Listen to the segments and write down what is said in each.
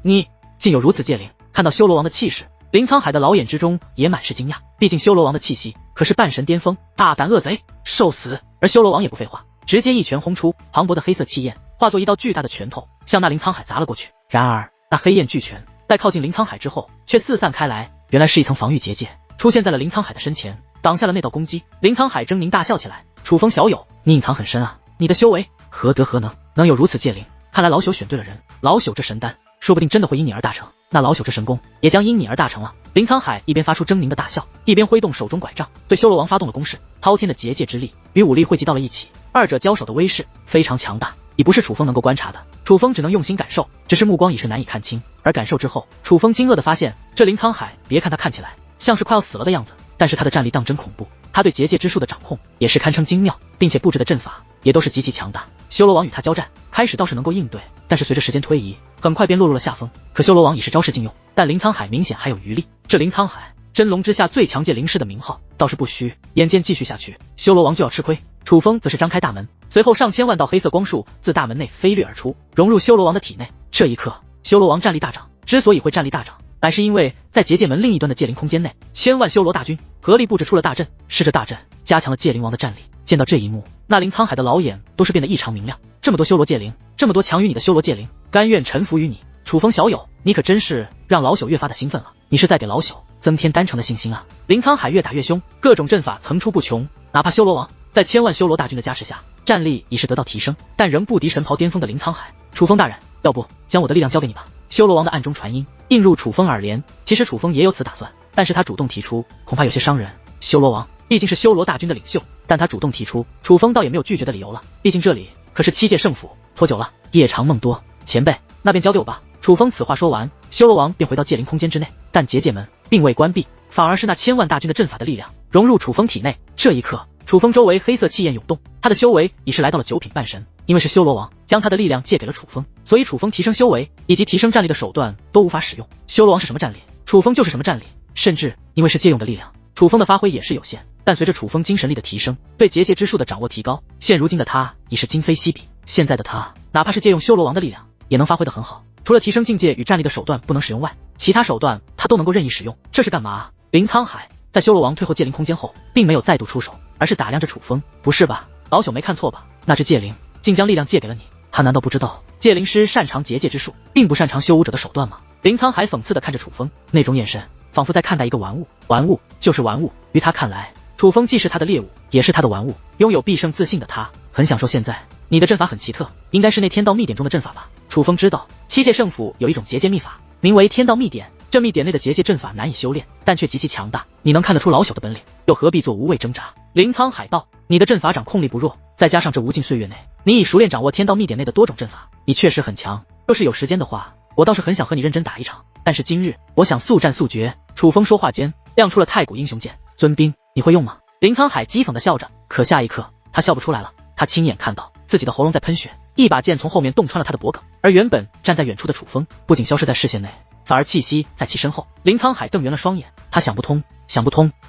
你竟有如此戒灵！看到修罗王的气势，林沧海的老眼之中也满是惊讶。毕竟修罗王的气息可是半神巅峰，大胆恶贼，受死！而修罗王也不废话，直接一拳轰出，磅礴的黑色气焰化作一道巨大的拳头，向那林沧海砸了过去。然而那黑焰巨拳在靠近林沧海之后却四散开来，原来是一层防御结界出现在了林沧海的身前，挡下了那道攻击。林沧海狰狞大笑起来，楚风小友，你隐藏很深啊，你的修为何德何能，能有如此戒灵？看来老朽选对了人，老朽这神丹说不定真的会因你而大成，那老朽这神功也将因你而大成了。林沧海一边发出狰狞的大笑，一边挥动手中拐杖，对修罗王发动了攻势。滔天的结界之力与武力汇集到了一起，二者交手的威势非常强大，已不是楚风能够观察的。楚风只能用心感受，只是目光已是难以看清。而感受之后，楚风惊愕地发现，这林沧海别看他看起来像是快要死了的样子，但是他的战力当真恐怖，他对结界之术的掌控也是堪称精妙，并且布置的阵法也都是极其强大。修罗王与他交战，开始倒是能够应对，但是随着时间推移，很快便落入了下风。可修罗王已是招式尽用，但林沧海明显还有余力。这林沧海真龙之下最强界灵师的名号倒是不虚，眼见继续下去，修罗王就要吃亏。楚风则是张开大门，随后上千万道黑色光束自大门内飞掠而出，融入修罗王的体内。这一刻，修罗王战力大涨。之所以会战力大涨，乃是因为在结界门另一端的界灵空间内，千万修罗大军合力布置出了大阵，是这大阵加强了界灵王的战力。见到这一幕，那林沧海的老眼都是变得异常明亮。这么多修罗界灵，这么多强于你的修罗界灵，甘愿臣服于你，楚风小友，你可真是让老朽越发的兴奋了。你是在给老朽增添丹城的信心啊！林沧海越打越凶，各种阵法层出不穷，哪怕修罗王在千万修罗大军的加持下，战力已是得到提升，但仍不敌神袍巅峰的林沧海。楚风大人，要不将我的力量交给你吧？修罗王的暗中传音映入楚风耳帘。其实楚风也有此打算，但是他主动提出，恐怕有些伤人。修罗王毕竟是修罗大军的领袖，但他主动提出，楚风倒也没有拒绝的理由了。毕竟这里可是七界圣府，拖久了夜长梦多。前辈，那便交给我吧。楚风此话说完，修罗王便回到界灵空间之内，但结界门并未关闭，反而是那千万大军的阵法的力量融入楚风体内。这一刻，楚风周围黑色气焰涌动，他的修为已是来到了9品半神。因为是修罗王将他的力量借给了楚风，所以楚风提升修为以及提升战力的手段都无法使用。修罗王是什么战力，楚风就是什么战力，甚至因为是借用的力量，楚风的发挥也是有限。但随着楚风精神力的提升，对结界之术的掌握提高，现如今的他已是今非昔比。现在的他哪怕是借用修罗王的力量，也能发挥得很好。除了提升境界与战力的手段不能使用外，其他手段他都能够任意使用。这是干嘛？林沧海在修罗王退后界灵空间后，并没有再度出手，而是打量着楚风。不是吧，老朽没看错吧？那只界灵竟将力量借给了你，他难道不知道界灵师擅长结界之术，并不擅长修武者的手段吗？林沧海讽刺地看着楚风，那种眼神仿佛在看待一个玩物，玩物就是玩物。于他看来，楚风既是他的猎物，也是他的玩物。拥有必胜自信的他很享受现在。你的阵法很奇特，应该是那天道秘典中的阵法吧？楚风知道七界圣府有一种结界秘法，名为天道秘典。这秘典内的结界阵法难以修炼，但却极其强大。你能看得出老朽的本领，又何必做无谓挣扎？林沧海道，你的阵法掌控力不弱，再加上这无尽岁月内你已熟练掌握天道秘典内的多种阵法，你确实很强。若是有时间的话，我倒是很想和你认真打一场，但是今日我想速战速决。楚风说话间亮出了太古英雄剑，尊兵你会用吗？林沧海讥讽地笑着，可下一刻他笑不出来了。他亲眼看到自己的喉咙在喷血，一把剑从后面洞穿了他的脖颈，而原本站在远处的楚风不仅消失在视线内，反而气息在其身后。林沧海瞪圆了双眼，他想不通，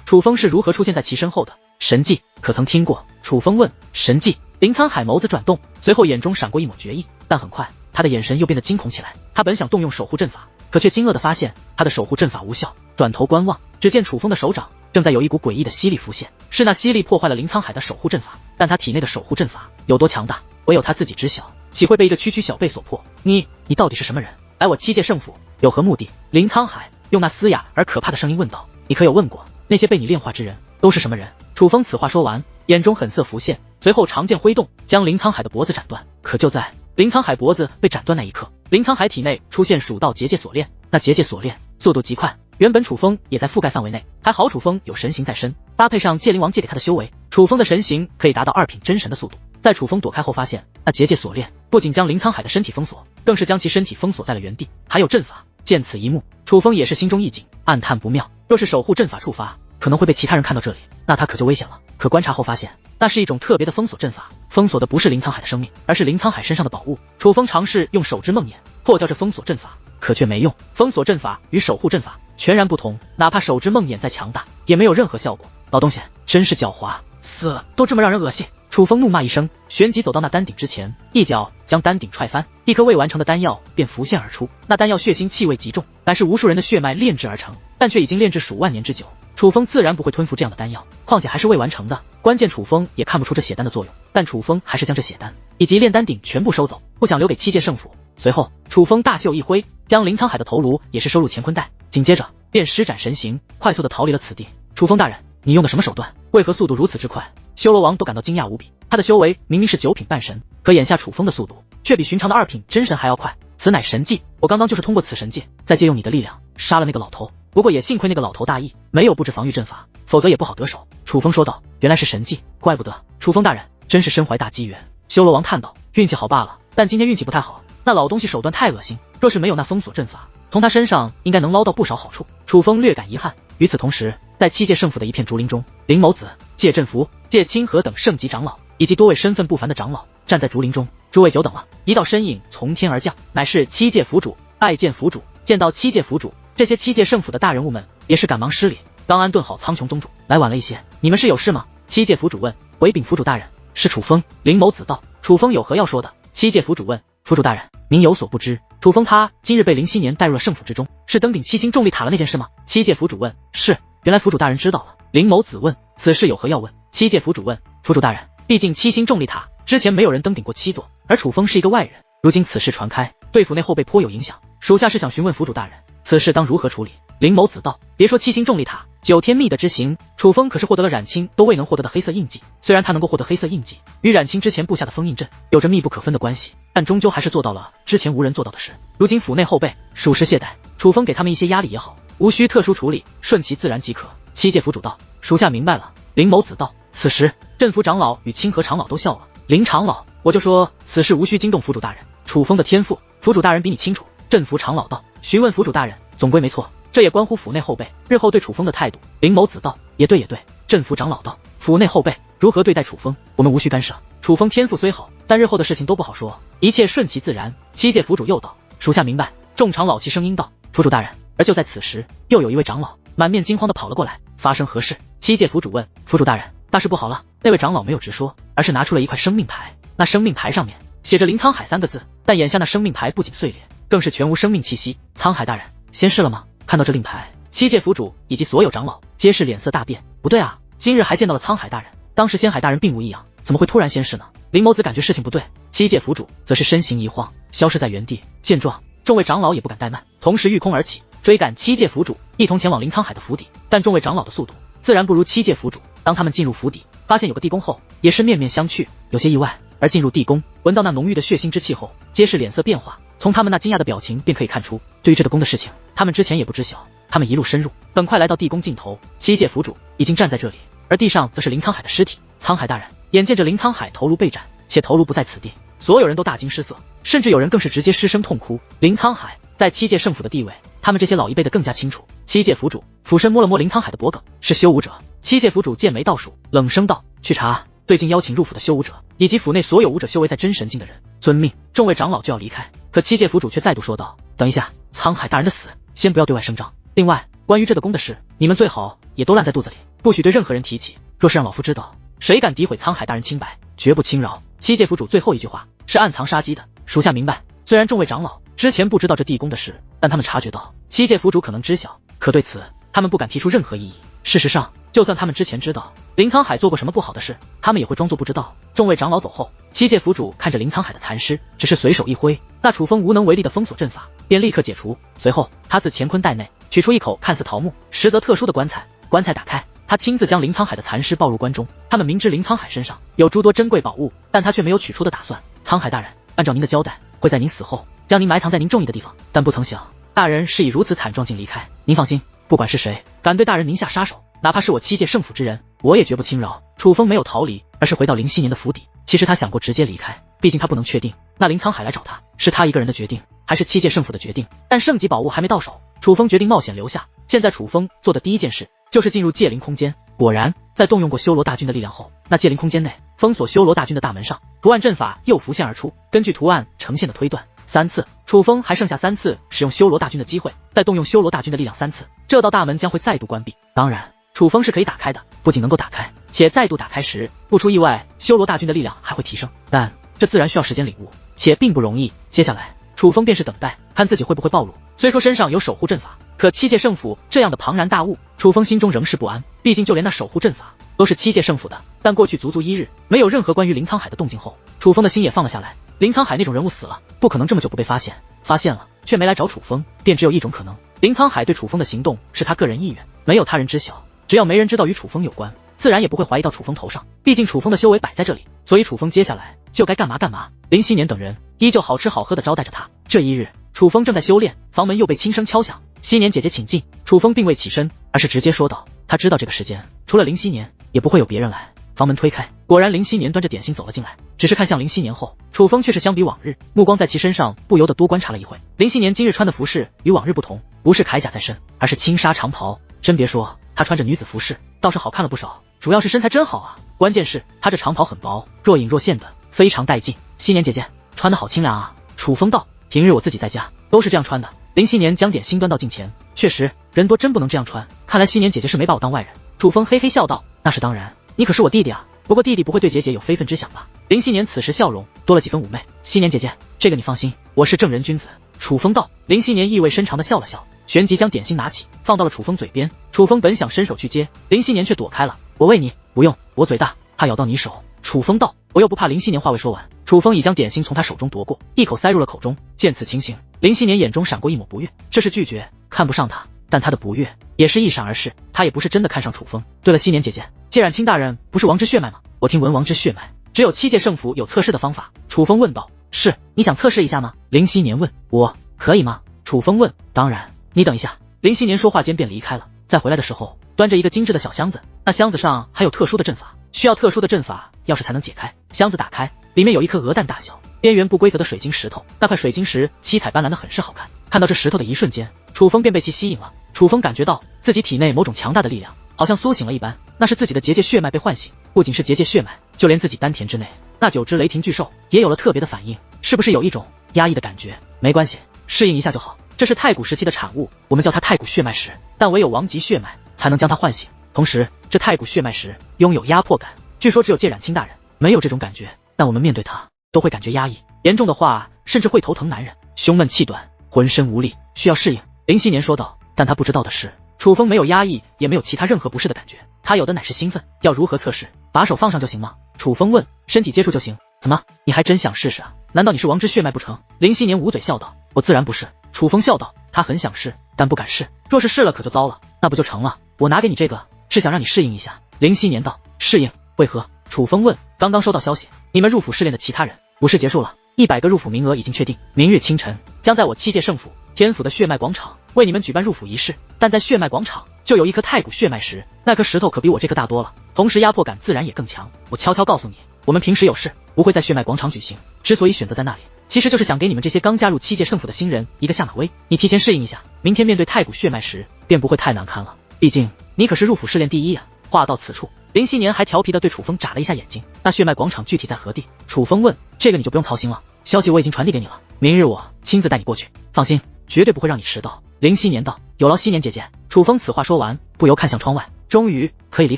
楚风是如何出现在其身后的？神迹可曾听过？楚风问。神迹？林沧海眸子转动，随后眼中闪过一抹决意，但很快他的眼神又变得惊恐起来。他本想动用守护阵法，可却惊愕地发现他的守护阵法无效。转头观望，只见楚风的手掌正在有一股诡异的吸力浮现，是那吸力破坏了林沧海的守护阵法，但他体内的守护阵法有多强大，唯有他自己知晓，岂会被一个区区小辈所破？你到底是什么人？来我七界圣府有何目的？林沧海用那嘶哑而可怕的声音问道。你可有问过那些被你炼化之人都是什么人？楚风此话说完，眼中狠色浮现，随后长剑挥动，将林沧海的脖子斩断。可就在林沧海脖子被斩断那一刻，林沧海体内出现数道结界锁链，那结界锁链速度极快，原本楚风也在覆盖范围内，还好楚风有神形在身，搭配上界灵王借给他的修为，楚风的神形可以达到2品真神的速度。在楚风躲开后发现，那结界锁链不仅将林沧海的身体封锁，更是将其身体封锁在了原地，还有阵法。见此一幕，楚风也是心中一紧，暗叹不妙，若是守护阵法触发，可能会被其他人看到这里，那他可就危险了。可观察后发现，那是一种特别的封锁阵法，封锁的不是林沧海的生命，而是林沧海身上的宝物。楚风尝试用手之梦魇破掉这封锁阵法，可却没用。封锁阵法与守护阵法全然不同，哪怕手之梦魇再强大，也没有任何效果。老东西真是狡猾，死都这么让人恶心。楚风怒骂一声，旋即走到那丹鼎之前，一脚将丹鼎踹翻，一颗未完成的丹药便浮现而出。那丹药血腥气味极重，乃是无数人的血脉炼制而成，但却已经炼制数万年之久。楚风自然不会吞服这样的丹药，况且还是未完成的。关键楚风也看不出这血丹的作用，但楚风还是将这血丹以及炼丹鼎全部收走，不想留给七界圣府。随后，楚风大袖一挥，将林沧海的头颅也是收入乾坤袋，紧接着便施展神行，快速的逃离了此地。楚风大人，你用的什么手段？为何速度如此之快？修罗王都感到惊讶无比。他的修为明明是9品半神，可眼下楚风的速度却比寻常的2品真神还要快，此乃神技。我刚刚就是通过此神技，再借用你的力量杀了那个老头。不过也幸亏那个老头大意，没有布置防御阵法，否则也不好得手。楚风说道：“原来是神技，怪不得。楚风大人真是身怀大机缘。”修罗王叹道：“运气好罢了，但今天运气不太好。那老东西手段太恶心，若是没有那封锁阵法，从他身上应该能捞到不少好处。”楚风略感遗憾。与此同时，在七界圣府的一片竹林中，林某子、界振福、界清河等圣级长老以及多位身份不凡的长老站在竹林中。诸位久等了。一道身影从天而降，乃是七界府主爱见府主。见到七界府主，这些七界圣府的大人物们也是赶忙施礼。刚安顿好苍穹宗主，来晚了一些，你们是有事吗？七界府主问。回禀府主大人，是楚风。林某子道。楚风有何要说的？七界府主问。府主大人，您有所不知，楚风他今日被林熙年带入了圣府之中，是登顶七星重力塔了那件事吗？七界府主问。是。原来府主大人知道了。林某子问。此事有何要问？七界府主问。府主大人，毕竟七星重力塔之前没有人登顶过7座，而楚风是一个外人，如今此事传开，对府内后辈颇有影响，属下是想询问府主大人，此事当如何处理？林某子道。别说七星重力塔，9天密的之行，楚风可是获得了冉青都未能获得的黑色印记。虽然他能够获得黑色印记，与冉青之前布下的封印阵有着密不可分的关系，但终究还是做到了之前无人做到的事。如今府内后辈属实懈怠，楚风给他们一些压力也好，无需特殊处理，顺其自然即可。七界府主道。属下明白了。林某子道。此时镇府长老与清河长老都笑了。林长老，我就说此事无需惊动府主大人，楚风的天赋府主大人比你清楚。镇府长老道。询问府主大人，总归没错，这也关乎府内后辈日后对楚风的态度。林某子道。也对也对。镇府长老道。府内后辈如何对待楚风，我们无需干涉。楚风天赋虽好，但日后的事情都不好说，一切顺其自然。七界府主又道。属下明白。众长老齐声音道。府主大人。而就在此时，又有一位长老满面惊慌地跑了过来。发生何事？七界府主问。府主大人，大事不好了。那位长老没有直说，而是拿出了一块生命牌。那生命牌上面写着林沧海3个字，但眼下那生命牌不仅碎裂，更是全无生命气息。沧海大人，仙事了吗？看到这令牌，七界府主以及所有长老皆是脸色大变。不对啊，今日还见到了沧海大人，当时仙海大人并无异样，怎么会突然仙事呢？林某子感觉事情不对，七界府主则是身形一晃，消失在原地。见状，众位长老也不敢怠慢，同时御空而起，追赶七界府主，一同前往林沧海的府邸。但众位长老的速度自然不如七界府主。当他们进入府邸，发现有个地宫后，也是面面相觑，有些意外。而进入地宫，闻到那浓郁的血腥之气后，皆是脸色变化。从他们那惊讶的表情便可以看出，对于这个宫的事情，他们之前也不知晓。他们一路深入，很快来到地宫尽头，七界府主已经站在这里，而地上则是林沧海的尸体。沧海大人，眼见着林沧海头颅被斩，且头颅不在此地，所有人都大惊失色，甚至有人更是直接失声痛哭。林沧海在七界圣府的地位，他们这些老一辈的更加清楚。七界府主俯身摸了摸林沧海的脖颈，是修武者。七界府主剑眉倒数，冷声道：去查最近邀请入府的修武者，以及府内所有武者修为在真神境的人。遵命。众位长老就要离开，可七界府主却再度说道：等一下，沧海大人的死先不要对外声张，另外关于这个宫的事，你们最好也都烂在肚子里，不许对任何人提起。若是让老夫知道谁敢诋毁沧海大人清白，绝不轻饶。七界府主最后一句话是暗藏杀机的。属下明白。虽然众位长老之前不知道这地宫的事，但他们察觉到七界府主可能知晓，可对此他们不敢提出任何异议。事实上，就算他们之前知道林沧海做过什么不好的事，他们也会装作不知道。众位长老走后，七界府主看着林沧海的残尸，只是随手一挥，那楚风无能为力的封锁阵法便立刻解除。随后他自乾坤袋内取出一口看似桃木实则特殊的棺材，棺材打开，他亲自将林沧海的残尸抱入棺中。他们明知林沧海身上有诸多珍贵宝物，但他却没有取出的打算。沧海大人，按照您的交代，会在您死后将您埋藏在您中意的地方，但不曾想大人是以如此惨状境离开。您放心，不管是谁敢对大人您下杀手，哪怕是我七界圣府之人，我也绝不轻饶。楚风没有逃离，而是回到林熙年的府邸。其实他想过直接离开，毕竟他不能确定那林沧海来找他是他一个人的决定，还是七界圣府的决定。但圣级宝物还没到手，楚风决定冒险留下。现在楚风做的第一件事就是进入界灵空间。果然，在动用过修罗大军的力量后，那界灵空间内封锁修罗大军的大门上，图案阵法又浮现而出。根据图案呈现的推断，3次，楚风还剩下3次使用修罗大军的机会，再动用修罗大军的力量3次，这道大门将会再度关闭。当然，楚风是可以打开的，不仅能够打开，且再度打开时，不出意外，修罗大军的力量还会提升，但这自然需要时间领悟，且并不容易。接下来，楚风便是等待，看自己会不会暴露。虽说身上有守护阵法，可七界圣府这样的庞然大物，楚风心中仍是不安。毕竟就连那守护阵法都是七界圣府的，但过去足足1日，没有任何关于林沧海的动静后，楚风的心也放了下来。林沧海那种人物死了，不可能这么久不被发现，发现了却没来找楚风，便只有一种可能，林沧海对楚风的行动是他个人意愿，没有他人知晓。只要没人知道与楚风有关，自然也不会怀疑到楚风头上。毕竟楚风的修为摆在这里，所以楚风接下来就该干嘛干嘛。林希年等人依旧好吃好喝的招待着他。这一日，楚风正在修炼，房门又被轻声敲响。希年姐姐请进。楚风并未起身，而是直接说道，他知道这个时间除了林希年也不会有别人来。房门推开，果然林希年端着点心走了进来，只是看向林希年后，楚风却是相比往日，目光在其身上不由得多观察了一会。林希年今日穿的服饰与往日不同，不是铠甲在身，而是轻纱长袍。真别说，她穿着女子服饰倒是好看了不少，主要是身材真好啊，关键是她这长袍很薄，若隐若现的，非常带劲。希年姐姐穿得好清凉啊。楚风道，平日我自己在家都是这样穿的。林希年将点心端到近前，确实人多真不能这样穿，看来希年姐姐是没把我当外人。楚风嘿嘿笑道，那是当然，你可是我弟弟啊，不过弟弟不会对姐姐有非分之想吧。林希年此时笑容多了几分妩媚，希年姐姐这个你放心，我是正人君子。楚风道。林希年意味深长的笑了笑，旋即将点心拿起放到了楚风嘴边。楚风本想伸手去接，林希年却躲开了，我喂你。不用，我嘴大，怕咬到你手。楚风道。我又不怕。林希年话未说完，楚风已将点心从他手中夺过，一口塞入了口中。见此情形，林希年眼中闪过一抹不悦，这是拒绝，看不上他，但他的不悦也是一闪而逝，他也不是真的看上楚风。对了，希年姐姐，借冉卿大人不是王之血脉吗？我听闻王之血脉只有七界圣府有测试的方法。楚风问道。是，你想测试一下吗？林希年问。我可以吗？楚风问。当然，你等一下。林希年说话间便离开了，在回来的时候端着一个精致的小箱子，那箱子上还有特殊的阵法，需要特殊的阵法钥匙才能解开。箱子打开，里面有一颗鹅蛋大小、边缘不规则的水晶石头，那块水晶石七彩斑斓的，很是好看。看到这石头的一瞬间，楚风便被其吸引了。楚风感觉到自己体内某种强大的力量好像苏醒了一般，那是自己的结界血脉被唤醒，不仅是结界血脉，就连自己丹田之内那9只雷霆巨兽也有了特别的反应。是不是有一种压抑的感觉？没关系，适应一下就好。这是太古时期的产物，我们叫它太古血脉石，但唯有王级血脉才能将它唤醒。同时，这太古血脉石拥有压迫感，据说只有借冉卿大人没有这种感觉，但我们面对它都会感觉压抑，严重的话甚至会头疼难忍，胸闷气短，浑身无力，需要适应。林希年说道。但他不知道的是，楚风没有压抑，也没有其他任何不适的感觉，他有的乃是兴奋。要如何测试？把手放上就行吗？楚风问。身体接触就行。怎么，你还真想试试啊？难道你是王之血脉不成？林希年捂嘴笑道。我自然不是。楚风笑道。他很想试，但不敢试，若是试了可就糟了，那不就成了？我拿给你这个是想让你适应一下。林希年道。适应？为何？楚风问。刚刚收到消息，你们入府试炼的其他人不是结束了，100个入府名额已经确定，明日清晨将在我七界圣府天府的血脉广场为你们举办入府仪式。但在血脉广场就有一颗太古血脉石，那颗石头可比我这颗大多了，同时压迫感自然也更强。我悄悄告诉你，我们平时有事不会在血脉广场举行，之所以选择在那里，其实就是想给你们这些刚加入七界圣府的新人一个下马威。你提前适应一下，明天面对太古血脉石便不会太难堪了，毕竟你可是入府试炼第一啊。话到此处，林希年还调皮地对楚风眨了一下眼睛。那血脉广场具体在何地？楚风问。这个你就不用操心了，消息我已经传递给你了，明日我亲自带你过去，放心，绝对不会让你迟到。林希年道。有劳希年姐姐。楚风此话说完，不由看向窗外，终于可以离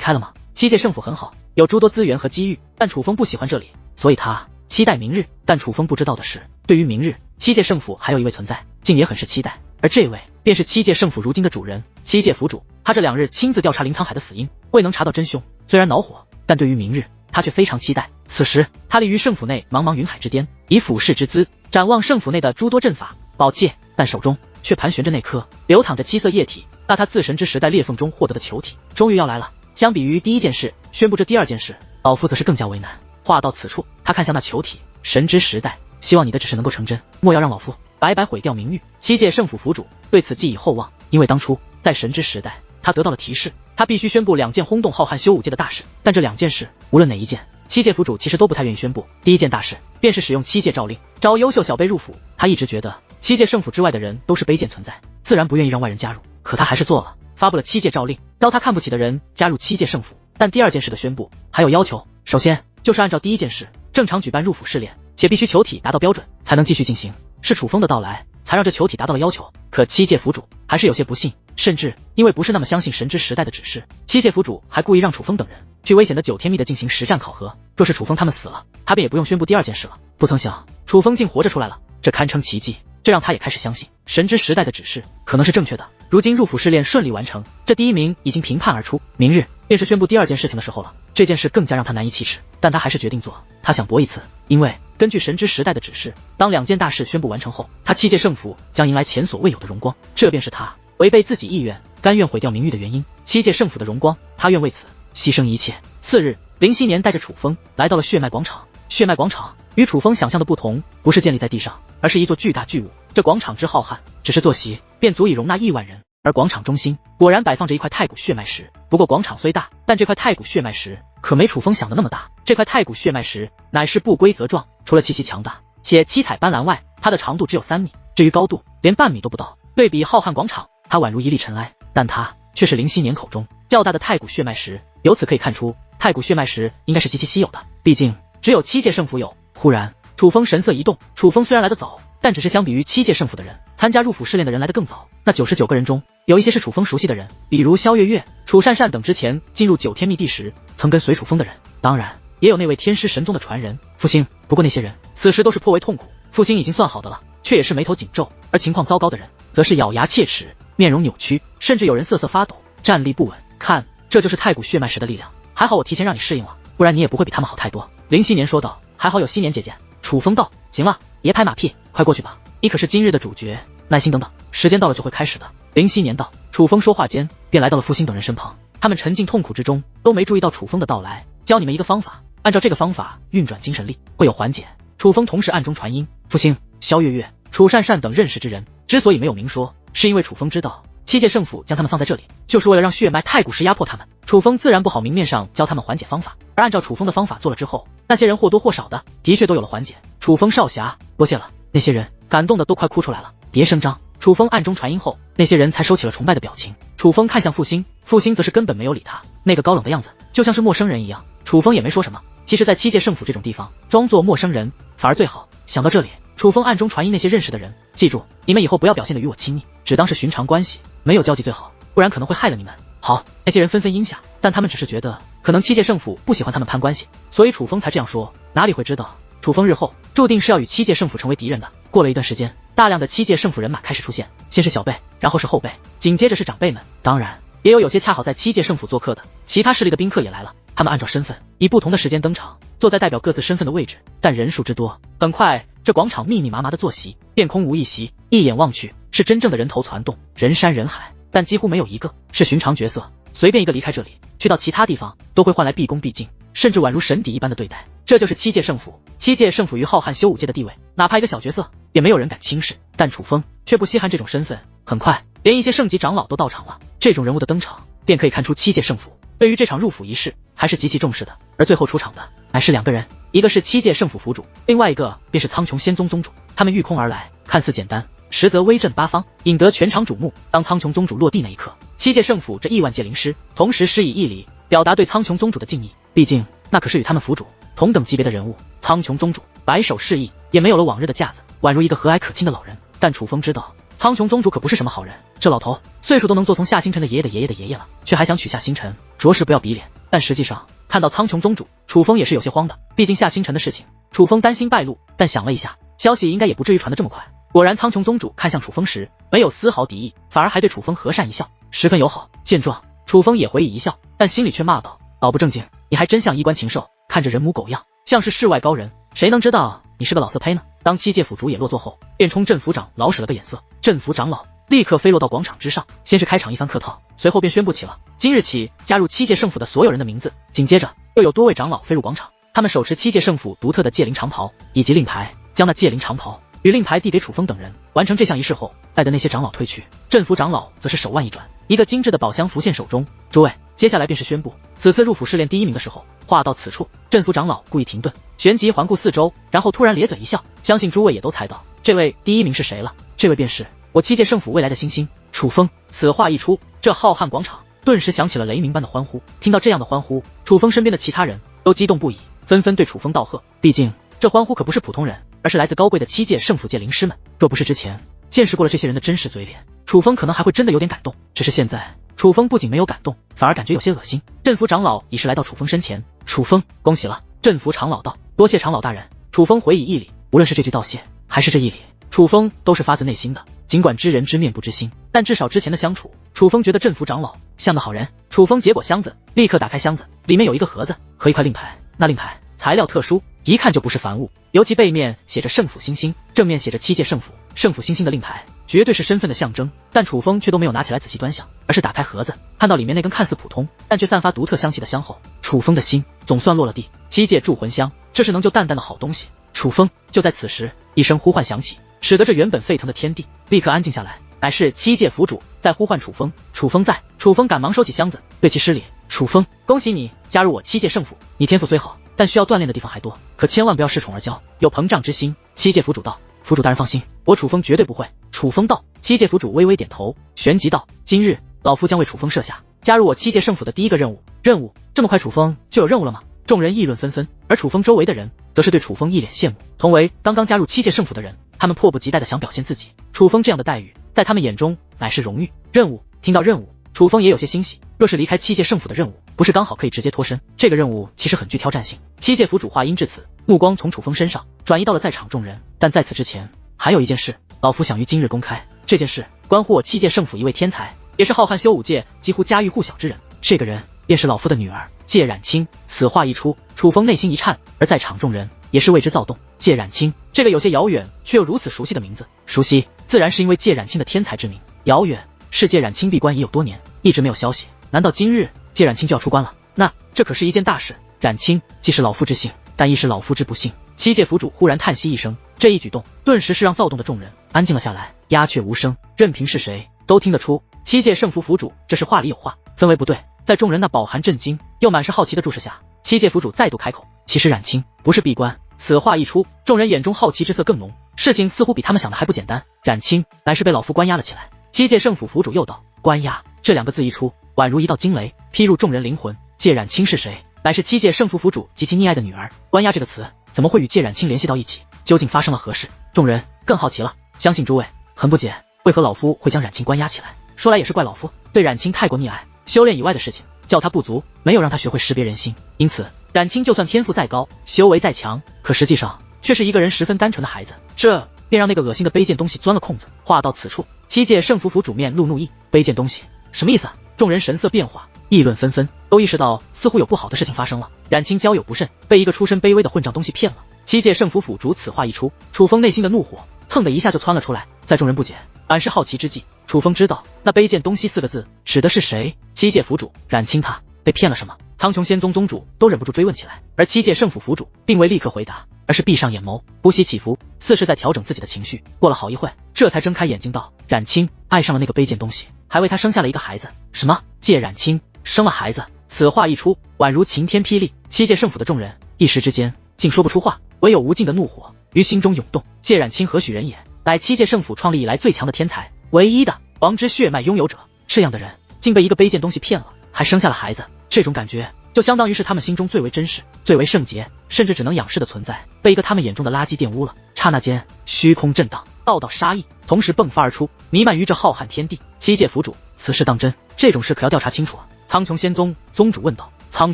开了吗？七界圣府很好，有诸多资源和机遇，但楚风不喜欢这里，所以他期待明日。但楚风不知道的是，对于明日，七界圣府还有一位存在，竟也很是期待，而这位便是七界圣府如今的主人，七界府主。他这2日亲自调查林沧海的死因，未能查到真凶，虽然恼火，但对于明日他却非常期待。此时他立于圣府内茫茫云海之巅，以俯视之姿展望圣府内的诸多阵法宝器，但手中却盘旋着那颗流淌着七色液体，那他自神之时代裂缝中获得的球体终于要来了。相比于第一件事宣布这第2件事，老夫则是更加为难。话到此处，他看向那球体，神之时代，希望你的指示能够成真，莫要让老夫白白毁掉名誉。七界圣府府主对此寄以厚望，因为当初在神之时代他得到了提示，他必须宣布2件轰动浩瀚修武界的大事，但这2件事无论哪一件，七界府主其实都不太愿意宣布。第一件大事便是使用七界诏令招优秀小辈入府，他一直觉得七界圣府之外的人都是卑贱存在，自然不愿意让外人加入，可他还是做了，发布了七界诏令，招他看不起的人加入七界圣府。但第2件事的宣布还有要求，首先就是按照第一件事正常举办入府试炼，且必须球体达到标准才能继续进行。是楚风的到来才让这球体达到了要求，可七界府主还是有些不信，甚至因为不是那么相信神之时代的指示，七界府主还故意让楚风等人去危险的9天密的进行实战考核。若是楚风他们死了，他便也不用宣布第2件事了。不曾想楚风竟活着出来了，这堪称奇迹。这让他也开始相信神之时代的指示可能是正确的。如今入府试炼顺利完成，这第1名已经评判而出，明日便是宣布第2件事情的时候了。这件事更加让他难以启齿，但他还是决定做。他想搏一次，因为根据神之时代的指示，当2件大事宣布完成后，他七界圣府将迎来前所未有的荣光。这便是他违背自己意愿，甘愿毁掉名誉的原因。七界圣府的荣光，他愿为此牺牲一切。次日，林希年带着楚风来到了血脉广场。血脉广场与楚风想象的不同，不是建立在地上，而是一座巨大巨物。这广场之浩瀚，只是坐席便足以容纳亿万人。而广场中心果然摆放着一块太古血脉石。不过广场虽大，但这块太古血脉石可没楚风想的那么大。这块太古血脉石乃是不规则状，除了气息强大且七彩斑斓外，它的长度只有3米，至于高度连半米都不到。对比浩瀚广场，它宛如一粒尘埃，但它却是林希年口中较大的太古血脉石。由此可以看出，太古血脉石应该是极其稀有的，毕竟只有7界圣府有。忽然楚风神色一动，楚风虽然来得早，但只是相比于7界圣府的人，参加入府试炼的人来得更早。那99个人中，有一些是楚风熟悉的人，比如萧月月、楚善善等之前进入9天密地时曾跟随楚风的人，当然也有那位天师神宗的传人复兴。不过那些人此时都是颇为痛苦，复兴已经算好的了，却也是眉头紧皱，而情况糟糕的人则是咬牙切齿，面容扭曲，甚至有人瑟瑟发抖，站立不稳。看，这就是太古血脉石的力量。还好我提前让你适应了，不然你也不会比他们好太多。林希年说道。还好有希年姐姐。楚风道。行了，别拍马屁，快过去吧，你可是今日的主角，耐心等等，时间到了就会开始的。林希年道。楚风说话间便来到了复兴等人身旁，他们沉浸痛苦之中，都没注意到楚风的到来。教你们一个方法，按照这个方法运转精神力，会有缓解。楚风同时暗中传音。复兴、萧月月、楚善善等认识之人之所以没有明说，是因为楚风知道7界圣府将他们放在这里，就是为了让血脉太古石压迫他们。楚风自然不好明面上教他们缓解方法，而按照楚风的方法做了之后，那些人或多或少的确都有了缓解。楚风少侠，多谢了。那些人感动的都快哭出来了。别声张。楚风暗中传音后，那些人才收起了崇拜的表情。楚风看向复兴，复兴则是根本没有理他，那个高冷的样子就像是陌生人一样。楚风也没说什么。其实在7界圣府这种地方，装作陌生人反而最好。想到这里，楚风暗中传音那些认识的人，记住，你们以后不要表现得与我亲密，只当是寻常关系，没有交集最好，不然可能会害了你们。好，那些人纷纷应下，但他们只是觉得可能7界圣府不喜欢他们攀关系，所以楚风才这样说，哪里会知道楚风日后注定是要与7界圣府成为敌人的。过了一段时间，大量的7界圣府人马开始出现，先是小辈，然后是后辈，紧接着是长辈们，当然也有些恰好在7界圣府做客的其他势力的宾客也来了。他们按照身份以不同的时间登场，坐在代表各自身份的位置，但人数之多，很快这广场密密麻麻的坐席便空无一席，一眼望去是真正的人头攒动，人山人海，但几乎没有一个是寻常角色。随便一个离开这里去到其他地方，都会换来毕恭毕敬，甚至宛如神邸一般的对待。这就是7界圣府。7界圣府于浩瀚修武界的地位，哪怕一个小角色也没有人敢轻视，但楚风却不稀罕这种身份。很快连一些圣级长老都到场了，这种人物的登场便可以看出7界圣府对于这场入府仪式还是极其重视的。而最后出场的乃是2个人，一个是7界圣府府主，另外一个便是苍穹仙宗宗主。他们御空而来，看似简单，实则威震八方，引得全场瞩目。当苍穹宗主落地那一刻，7界圣府这亿万界灵师同时施以一礼，表达对苍穹宗主的敬意，毕竟那可是与他们府主同等级别的人物。苍穹宗主摆手示意，也没有了往日的架子，宛如一个和蔼可亲的老人。但楚风知道苍穹宗主可不是什么好人，这老头岁数都能做从下星辰的爷爷的爷爷的爷爷了，却还想取下星辰，着实不要比脸。但实际上看到苍穹宗主，楚风也是有些慌的，毕竟下星辰的事情，楚风担心败露，但想了一下，消息应该也不至于传得这么快。果然苍穹宗主看向楚风时没有丝毫敌意，反而还对楚风和善一笑，十分友好。见状，楚风也回以一笑，但心里却骂道：老不正经，你还真像衣冠禽兽，看着人模狗样，像是世外高人，谁能知道你是个老色胚呢？当7界府主也落座后，便冲镇府长老使了个眼色，镇府长老立刻飞落到广场之上，先是开场一番客套，随后便宣布起了今日起加入7界圣府的所有人的名字。紧接着又有多位长老飞入广场，他们手持7界圣府独特的戒灵长袍以及令牌，将那戒灵长袍与令牌递给楚风等人。完成这项仪式后，带的那些长老退去，镇府长老则是手腕一转，一个精致的宝箱浮现手中。诸位，接下来便是宣布此次入府试炼第1名的时候。话到此处，镇府长老故意停顿，旋即环顾四周，然后突然咧嘴一笑，相信诸位也都猜到这位第1名是谁了，这位便是我7界圣府未来的新星楚风。此话一出，这浩瀚广场顿时响起了雷鸣般的欢呼。听到这样的欢呼，楚风身边的其他人都激动不已，纷纷对楚风道贺。毕竟这欢呼可不是普通人，而是来自高贵的7界圣府界灵师们。若不是之前见识过了这些人的真实嘴脸，楚风可能还会真的有点感动。只是现在，楚风不仅没有感动，反而感觉有些恶心。镇府长老已是来到楚风身前，楚风，恭喜了。镇府长老道，多谢长老大人。楚风回以一礼，无论是这句道谢，还是这一礼，楚风都是发自内心的。尽管知人知面不知心，但至少之前的相处，楚风觉得镇府长老像个好人。楚风接过箱子，立刻打开箱子，里面有一个盒子和一块令牌。那令牌材料特殊，一看就不是凡物，尤其背面写着圣府星星，正面写着七界圣府。圣府星星的令牌绝对是身份的象征，但楚风却都没有拿起来仔细端详，而是打开盒子，看到里面那根看似普通但却散发独特香气的香后，楚风的心总算落了地。七界铸魂香，这是能救蛋蛋的好东西。楚风就在此时，一声呼唤响起，使得这原本沸腾的天地立刻安静下来，乃是七界府主在呼唤楚风。楚风在，楚风赶忙收起箱子，对其施礼。楚风，恭喜你加入我七界圣府，你天赋虽好，但需要锻炼的地方还多，可千万不要恃宠而骄，有膨胀之心。七界府主道，府主大人放心，我楚风绝对不会。楚风道，七界府主微微点头，旋即道，今日老夫将为楚风设下加入我七界圣府的第一个任务。任务？这么快楚风就有任务了吗？众人议论纷纷，而楚风周围的人则是对楚风一脸羡慕。同为刚刚加入七界圣府的人，他们迫不及待地想表现自己。楚风这样的待遇，在他们眼中乃是荣誉。任务，听到任务，楚风也有些欣喜。若是离开七界圣府的任务，不是刚好可以直接脱身？这个任务其实很具挑战性。七界府主话音至此，目光从楚风身上转移到了在场众人。但在此之前，还有一件事，老夫想于今日公开。这件事关乎我七界圣府一位天才，也是浩瀚修武界几乎家喻户晓之人。这个人便是老夫的女儿界染青。此话一出，楚风内心一颤，而在场众人也是为之躁动。界染青，这个有些遥远却又如此熟悉的名字，熟悉自然是因为界染青的天才之名，遥远是界染青闭关已有多年，一直没有消息。难道今日界染青就要出关了？那这可是一件大事。染青既是老夫之幸，但亦是老夫之不幸。七界府主忽然叹息一声，这一举动顿时是让躁动的众人安静了下来，鸦雀无声，任凭是谁都听得出七界圣府府主这是话里有话，氛围不对。在众人那饱含震惊又满是好奇的注视下，七界府主再度开口，其实染青不是闭关。此话一出，众人眼中好奇之色更浓，事情似乎比他们想的还不简单，染青乃是被老夫关押了起来。七界圣府府主又道，关押这两个字一出，宛如一道惊雷劈入众人灵魂。界染青是谁？乃是七界圣府府主极其溺爱的女儿。关押这个词怎么会与界染青联系到一起？究竟发生了何事？众人更好奇了。相信诸位很不解，为何老夫会将染青关押起来？说来也是怪老夫对染青太过溺爱，修炼以外的事情教他不足，没有让他学会识别人心。因此染青就算天赋再高，修为再强，可实际上却是一个人十分单纯的孩子，这便让那个恶心的卑贱东西钻了空子。话到此处，七界圣府府主面露怒意，卑贱东西什么意思啊？众人神色变化，议论纷纷，都意识到似乎有不好的事情发生了。染青交友不慎，被一个出身卑微的混账东西骗了。七界圣府府主此话一出，楚风内心的怒火腾的一下就窜了出来。在众人不解满是好奇之际，楚风知道那卑贱东西四个字指的是谁。七界府主染青他被骗了什么？苍穹仙宗宗主都忍不住追问起来，而七界圣府府主并未立刻回答，而是闭上眼眸，呼吸起伏，似是在调整自己的情绪。过了好一会，这才睁开眼睛道，染青爱上了那个卑贱东西，还为他生下了一个孩子。什么？界染青生了孩子？此话一出，宛如晴天霹雳，七界圣府的众人一时之间竟说不出话，唯有无尽的怒火于心中涌动。界染青何许人也？乃七界圣府创立以来最强的天才，唯一的王之血脉拥有者。这样的人竟被一个卑贱东西骗了，还生下了孩子，这种感觉就相当于是他们心中最为真实、最为圣洁，甚至只能仰视的存在，被一个他们眼中的垃圾玷污了。刹那间，虚空震荡，道道杀意同时迸发而出，弥漫于这浩瀚天地。七界府主，此事当真？这种事可要调查清楚啊！苍穹仙宗宗主问道。苍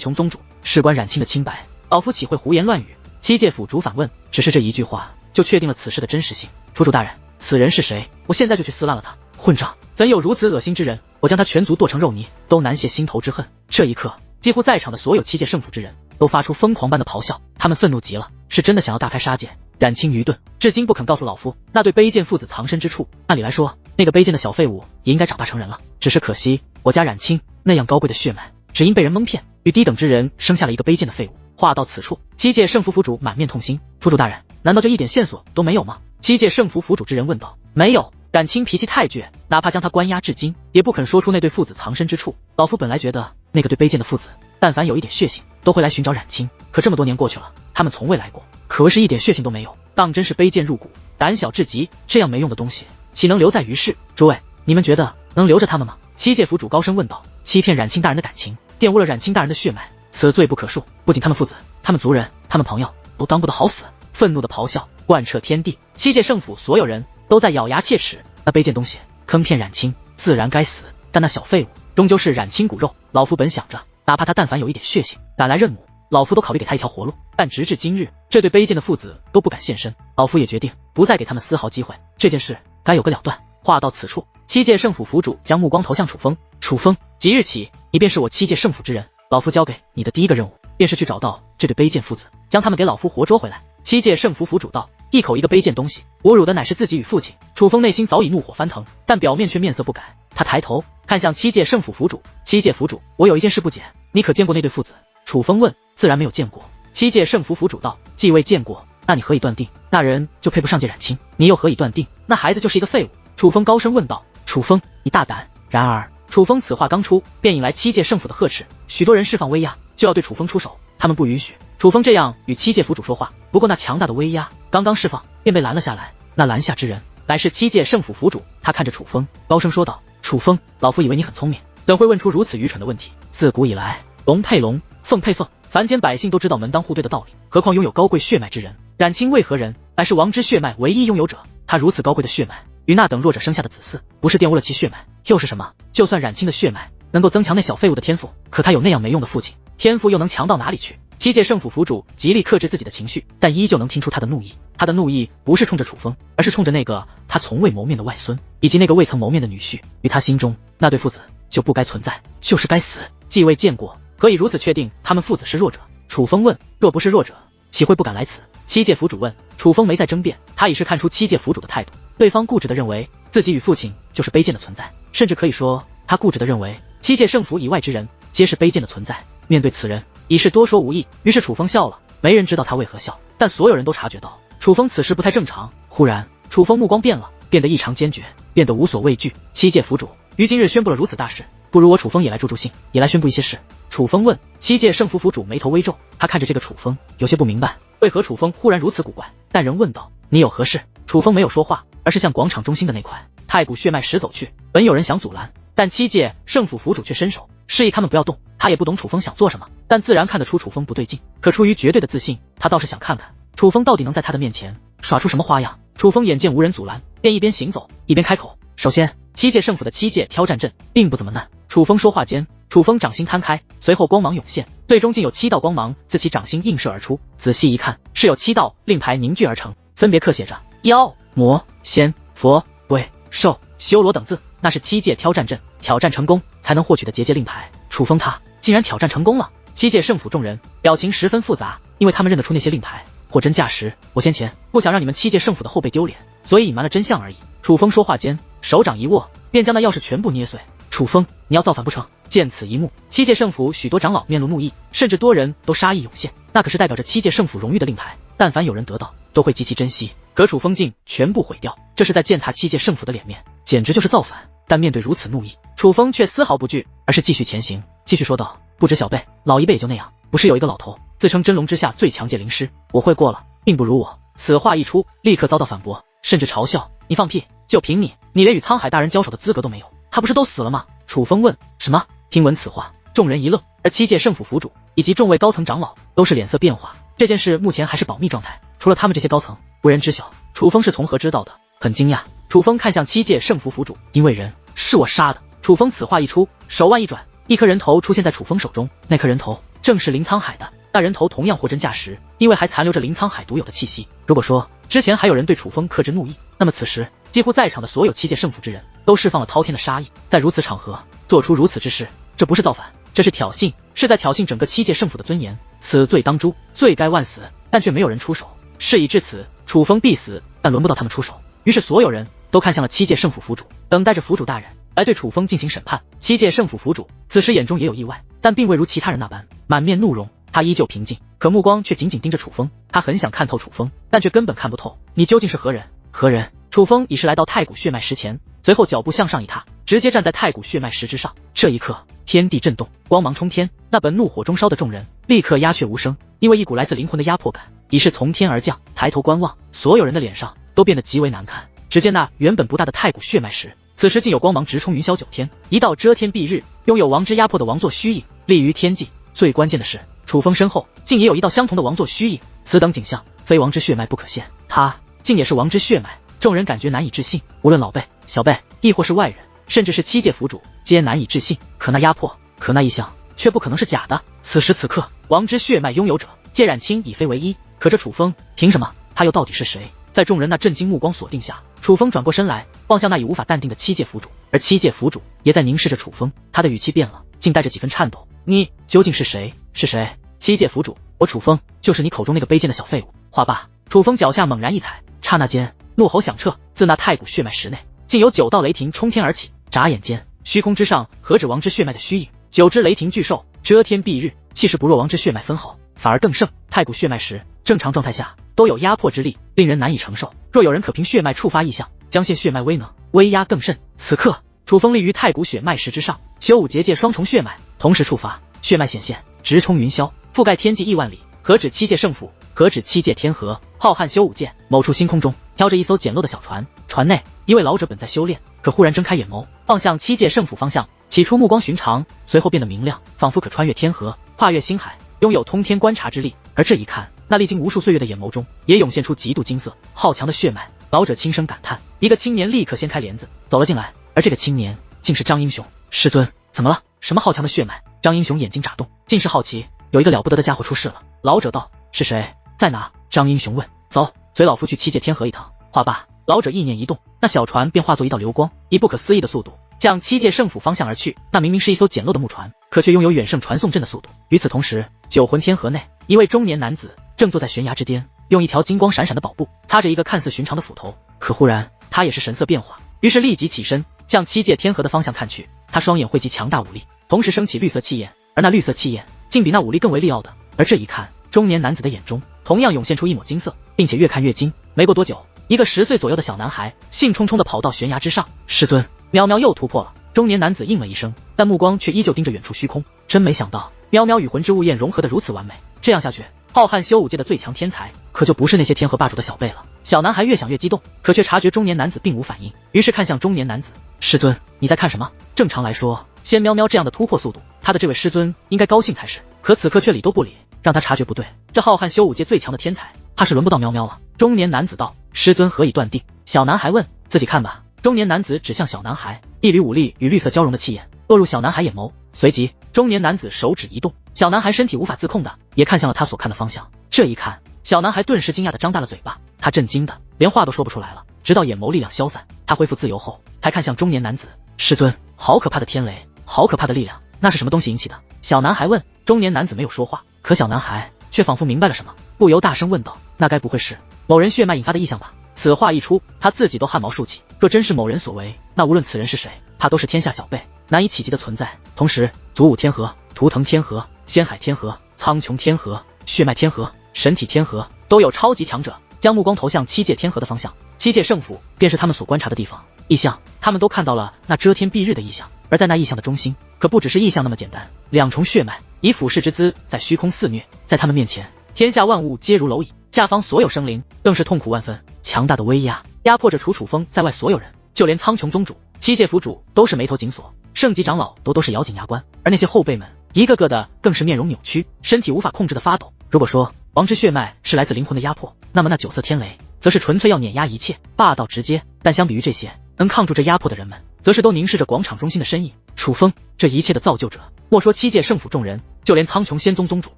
穹宗主，事关染青的清白，老夫岂会胡言乱语？七界府主反问。只是这一句话就确定了此事的真实性。府主大人，此人是谁？我现在就去撕烂了他！混账，怎有如此恶心之人？我将他全族剁成肉泥，都难泄心头之恨。这一刻，几乎在场的所有七界圣府之人都发出疯狂般的咆哮，他们愤怒极了，是真的想要大开杀戒。染青愚钝，至今不肯告诉老夫那对卑贱父子藏身之处。按理来说，那个卑贱的小废物也应该长大成人了，只是可惜我家染青那样高贵的血脉，只因被人蒙骗，与低等之人生下了一个卑贱的废物。话到此处，七界圣府府主满面痛心。府主大人，难道就一点线索都没有吗？七界圣府府主之人问道。没有。染青脾气太倔，哪怕将他关押至今，也不肯说出那对父子藏身之处。老夫本来觉得那个对卑贱的父子，但凡有一点血性，都会来寻找染青。可这么多年过去了，他们从未来过，可谓是一点血性都没有，当真是卑贱入骨，胆小至极。这样没用的东西，岂能留在于世？诸位，你们觉得能留着他们吗？七界府主高声问道。欺骗染青大人的感情，玷污了染青大人的血脉，此罪不可恕。不仅他们父子，他们族人，他们朋友，都当不得好死。愤怒的咆哮贯彻天地，七界圣府所有人都在咬牙切齿。那卑贱东西坑骗冉青，自然该死。但那小废物终究是冉青骨肉，老夫本想着，哪怕他但凡有一点血性，敢来认母，老夫都考虑给他一条活路。但直至今日，这对卑贱的父子都不敢现身，老夫也决定不再给他们丝毫机会。这件事该有个了断。话到此处，七界圣府府主将目光投向楚风。楚风，即日起，你便是我七界圣府之人。老夫交给你的第一个任务，便是去找到这对卑贱父子，将他们给老夫活捉回来。七界圣府府主道，一口一个卑贱东西，侮辱的乃是自己与父亲。楚风内心早已怒火翻腾，但表面却面色不改。他抬头看向七界圣府府主，七界府主，我有一件事不解，你可见过那对父子？楚风问，自然没有见过。七界圣府府主道，既未见过，那你何以断定那人就配不上界冉青？你又何以断定那孩子就是一个废物？楚风高声问道。楚风，你大胆！然而楚风此话刚出，便引来七界圣府的呵斥，许多人释放威压，就要对楚风出手，他们不允许楚风这样与七界府主说话。不过那强大的威压刚刚释放，便被拦了下来。那拦下之人乃是七界圣府府主，他看着楚风，高声说道：楚风，老夫以为你很聪明，怎会问出如此愚蠢的问题？自古以来，龙配龙，凤配凤，凡间百姓都知道门当户对的道理，何况拥有高贵血脉之人？冉青为何人？乃是王之血脉唯一拥有者。他如此高贵的血脉，与那等弱者生下的子嗣，不是玷污了其血脉，又是什么？就算冉青的血脉能够增强那小废物的天赋，可他有那样没用的父亲，天赋又能强到哪里去？七界圣府府主极力克制自己的情绪，但依旧能听出他的怒意。他的怒意不是冲着楚风，而是冲着那个他从未谋面的外孙，以及那个未曾谋面的女婿。于他心中，那对父子就不该存在，就是该死。既未见过，何以如此确定他们父子是弱者？楚风问。若不是弱者，岂会不敢来此？七界府主问。楚风没再争辩，他已是看出七界府主的态度，对方固执地认为自己与父亲就是卑贱的存在，甚至可以说他固执地认为七界圣府以外之人皆是卑贱的存在。面对此人，已是多说无益，于是楚风笑了。没人知道他为何笑，但所有人都察觉到楚风此时不太正常。忽然楚风目光变了，变得异常坚决，变得无所畏惧。七界府主于今日宣布了如此大事，不如我楚风也来助兴，也来宣布一些事。楚风问。七界圣府府主眉头微皱，他看着这个楚风，有些不明白为何楚风忽然如此古怪，但仍问道：你有何事？楚风没有说话，而是向广场中心的那块太古血脉石走去。本有人想阻拦，但七界圣府府主却伸手示意他们不要动。他也不懂楚风想做什么，但自然看得出楚风不对劲，可出于绝对的自信，他倒是想看看楚风到底能在他的面前耍出什么花样。楚风眼见无人阻拦，便一边行走一边开口：首先，七界圣府的七界挑战阵并不怎么难。楚风说话间，楚风掌心摊开，随后光芒涌现，最终竟有7道光芒自其掌心映射而出。仔细一看，是有7道令牌凝聚而成，分别刻写着妖、魔、仙、佛、鬼、兽、修罗等字，那是七界挑战阵挑战成功才能获取的结界令牌。楚风他竟然挑战成功了！七界圣府众人表情十分复杂，因为他们认得出那些令牌。货真价实，我先前不想让你们七界圣府的后辈丢脸，所以隐瞒了真相而已。楚风说话间，手掌一握，便将那钥匙全部捏碎。楚风，你要造反不成？见此一幕，七界圣府许多长老面露怒意，甚至多人都杀意涌现。那可是代表着七界圣府荣誉的令牌，但凡有人得到，都会极其珍惜。可楚风竟全部毁掉，这是在践踏七界圣府的脸面，简直就是造反。但面对如此怒意，楚风却丝毫不惧，而是继续前行，继续说道：不知小辈，老一辈也就那样。不是有一个老头自称真龙之下最强界灵师，我会过了，并不如我。此话一出，立刻遭到反驳，甚至嘲笑。你放屁，就凭你连与沧海大人交手的资格都没有，他不是都死了吗？楚风问。什么？听闻此话，众人一愣，而七界圣府府主以及众位高层长老都是脸色变化。这件事目前还是保密状态，除了他们这些高层，无人知晓。楚风是从何知道的？很惊讶。楚风看向七界圣府府主，因为人是我杀的。楚风此话一出，手腕一转，一颗人头出现在楚风手中，那颗人头正是林沧海的。那人头同样货真价实，因为还残留着林沧海独有的气息。如果说之前还有人对楚风克制怒意，那么此时几乎在场的所有七界圣府之人都释放了滔天的杀意。在如此场合做出如此之事，这不是造反，这是挑衅，是在挑衅整个七界圣府的尊严，此罪当诛，罪该万死。但却没有人出手。事已至此，楚风必死，但轮不到他们出手。于是所有人都看向了七界圣府府主，等待着府主大人来对楚风进行审判。七界圣府府主此时眼中也有意外，但并未如其他人那般满面怒容，他依旧平静，可目光却紧紧盯着楚风。他很想看透楚风，但却根本看不透。你究竟是何人？何人？楚风已是来到太古血脉石前，随后脚步向上一踏，直接站在太古血脉石之上。这一刻，天地震动，光芒冲天，那本怒火中烧的众人立刻鸦雀无声，因为一股来自灵魂的压迫感已是从天而降。抬头观望，所有人的脸上都变得极为难看。只见那原本不大的太古血脉石，此时竟有光芒直冲云霄9天，一道遮天蔽日、拥有王之压迫的王座虚影立于天际。最关键的是，楚风身后竟也有一道相同的王座虚影。此等景象，非王之血脉不可现，他竟也是王之血脉。众人感觉难以置信，无论老辈小辈，亦或是外人，甚至是七界府主，皆难以置信。可那压迫，可那异象，却不可能是假的。此时此刻，王之血脉拥有者皆冉清已非唯一。可这楚风凭什么？他又到底是谁？在众人那震惊目光锁定下，楚风转过身来，望向那已无法淡定的七界府主，而七界府主也在凝视着楚风，他的语气变了，竟带着几分颤抖。你究竟是谁？是谁？七界府主，我楚风，就是你口中那个卑贱的小废物。话罢，楚风脚下猛然一踩，刹那间怒吼响彻，自那太古血脉石内，竟有9道雷霆冲天而起。眨眼间，虚空之上何止王之血脉的虚影，9只雷霆巨兽遮天蔽日，气势不弱王之血脉分毫，反而更胜。太古血脉石正常状态下都有压迫之力，令人难以承受。若有人可凭血脉触发异象，将现血脉威能，威压更甚。此刻，楚风立于太古血脉石之上，修武结界双重血脉同时触发，血脉显现，直冲云霄，覆盖天际亿万里。何止七界圣府，何止七界天河，浩瀚修武界某处星空中飘着一艘简陋的小船，船内一位老者本在修炼，可忽然睁开眼眸，望向七界圣府方向，起初目光寻常，随后变得明亮，仿佛可穿越天河，跨越星海，拥有通天观察之力。而这一看，那历经无数岁月的眼眸中也涌现出极度金色好强的血脉。老者轻声感叹，一个青年立刻掀开帘子走了进来，而这个青年竟是张英雄。师尊，怎么了？什么好强的血脉？张英雄眼睛眨动，尽是好奇，有一个了不得的家伙出事了。老者道，是谁？在哪？张英雄问。走，随老夫去七界天河一趟。话罢，老者意念一动，那小船便化作一道流光，以不可思议的速度向七界圣府方向而去。那明明是一艘简陋的木船，可却拥有远胜传送阵的速度。与此同时，九魂天河内，一位中年男子正坐在悬崖之巅，用一条金光闪闪的宝布擦着一个看似寻常的斧头。可忽然，他也是神色变化，于是立即起身向七界天河的方向看去。他双眼汇集强大武力，同时升起绿色气焰，而那绿色气焰竟比那武力更为利奥的。而这一看，中年男子的眼中同样涌现出一抹金色，并且越看越精。没过多久，一个10岁左右的小男孩兴冲冲地跑到悬崖之上。师尊，喵喵又突破了。中年男子应了一声，但目光却依旧盯着远处虚空。真没想到，喵喵与魂之物焰融合得如此完美，这样下去，浩瀚修武界的最强天才可就不是那些天河霸主的小辈了。小男孩越想越激动，可却察觉中年男子并无反应，于是看向中年男子，师尊，你在看什么？正常来说，先喵喵这样的突破速度，他的这位师尊应该高兴才是，可此刻却理都不理，让他察觉不对。这浩瀚修武界最强的天才，怕是轮不到喵喵了。中年男子道，师尊何以断定？小男孩问。自己看吧。中年男子指向小男孩，一缕武力与绿色交融的气焰落入小男孩眼眸，随即中年男子手指一动，小男孩身体无法自控的也看向了他所看的方向。这一看，小男孩顿时惊讶的张大了嘴巴，他震惊的连话都说不出来了。直到眼眸力量消散，他恢复自由后，才看向中年男子，师尊，好可怕的天雷，好可怕的力量，那是什么东西引起的？小男孩问。中年男子没有说话，可小男孩却仿佛明白了什么，不由大声问道，那该不会是某人血脉引发的异象吧？此话一出，他自己都汗毛竖起，若真是某人所为，那无论此人是谁，他都是天下小辈难以企及的存在。同时，祖武天河、图腾天河、仙海天河、苍穹天河、血脉天河、神体天河都有超级强者将目光投向七界天河的方向，七界圣府便是他们所观察的地方。异象，他们都看到了那遮天蔽日的异象，而在那异象的中心，可不只是异象那么简单，两重血脉以俯视之姿在虚空肆虐，在他们面前，天下万物皆如蝼蚁，下方所有生灵更是痛苦万分。强大的威压压迫着楚楚风在外所有人，就连苍穹宗主、七界府主都是眉头紧锁，圣级长老都是咬紧牙关，而那些后辈们一个个的更是面容扭曲，身体无法控制的发抖。如果说王之血脉是来自灵魂的压迫，那么那9色天雷则是纯粹要碾压一切，霸道直接。但相比于这些能抗住这压迫的人们，则是都凝视着广场中心的身影。楚风，这一切的造就者，莫说七界圣府众人，就连苍穹仙宗宗主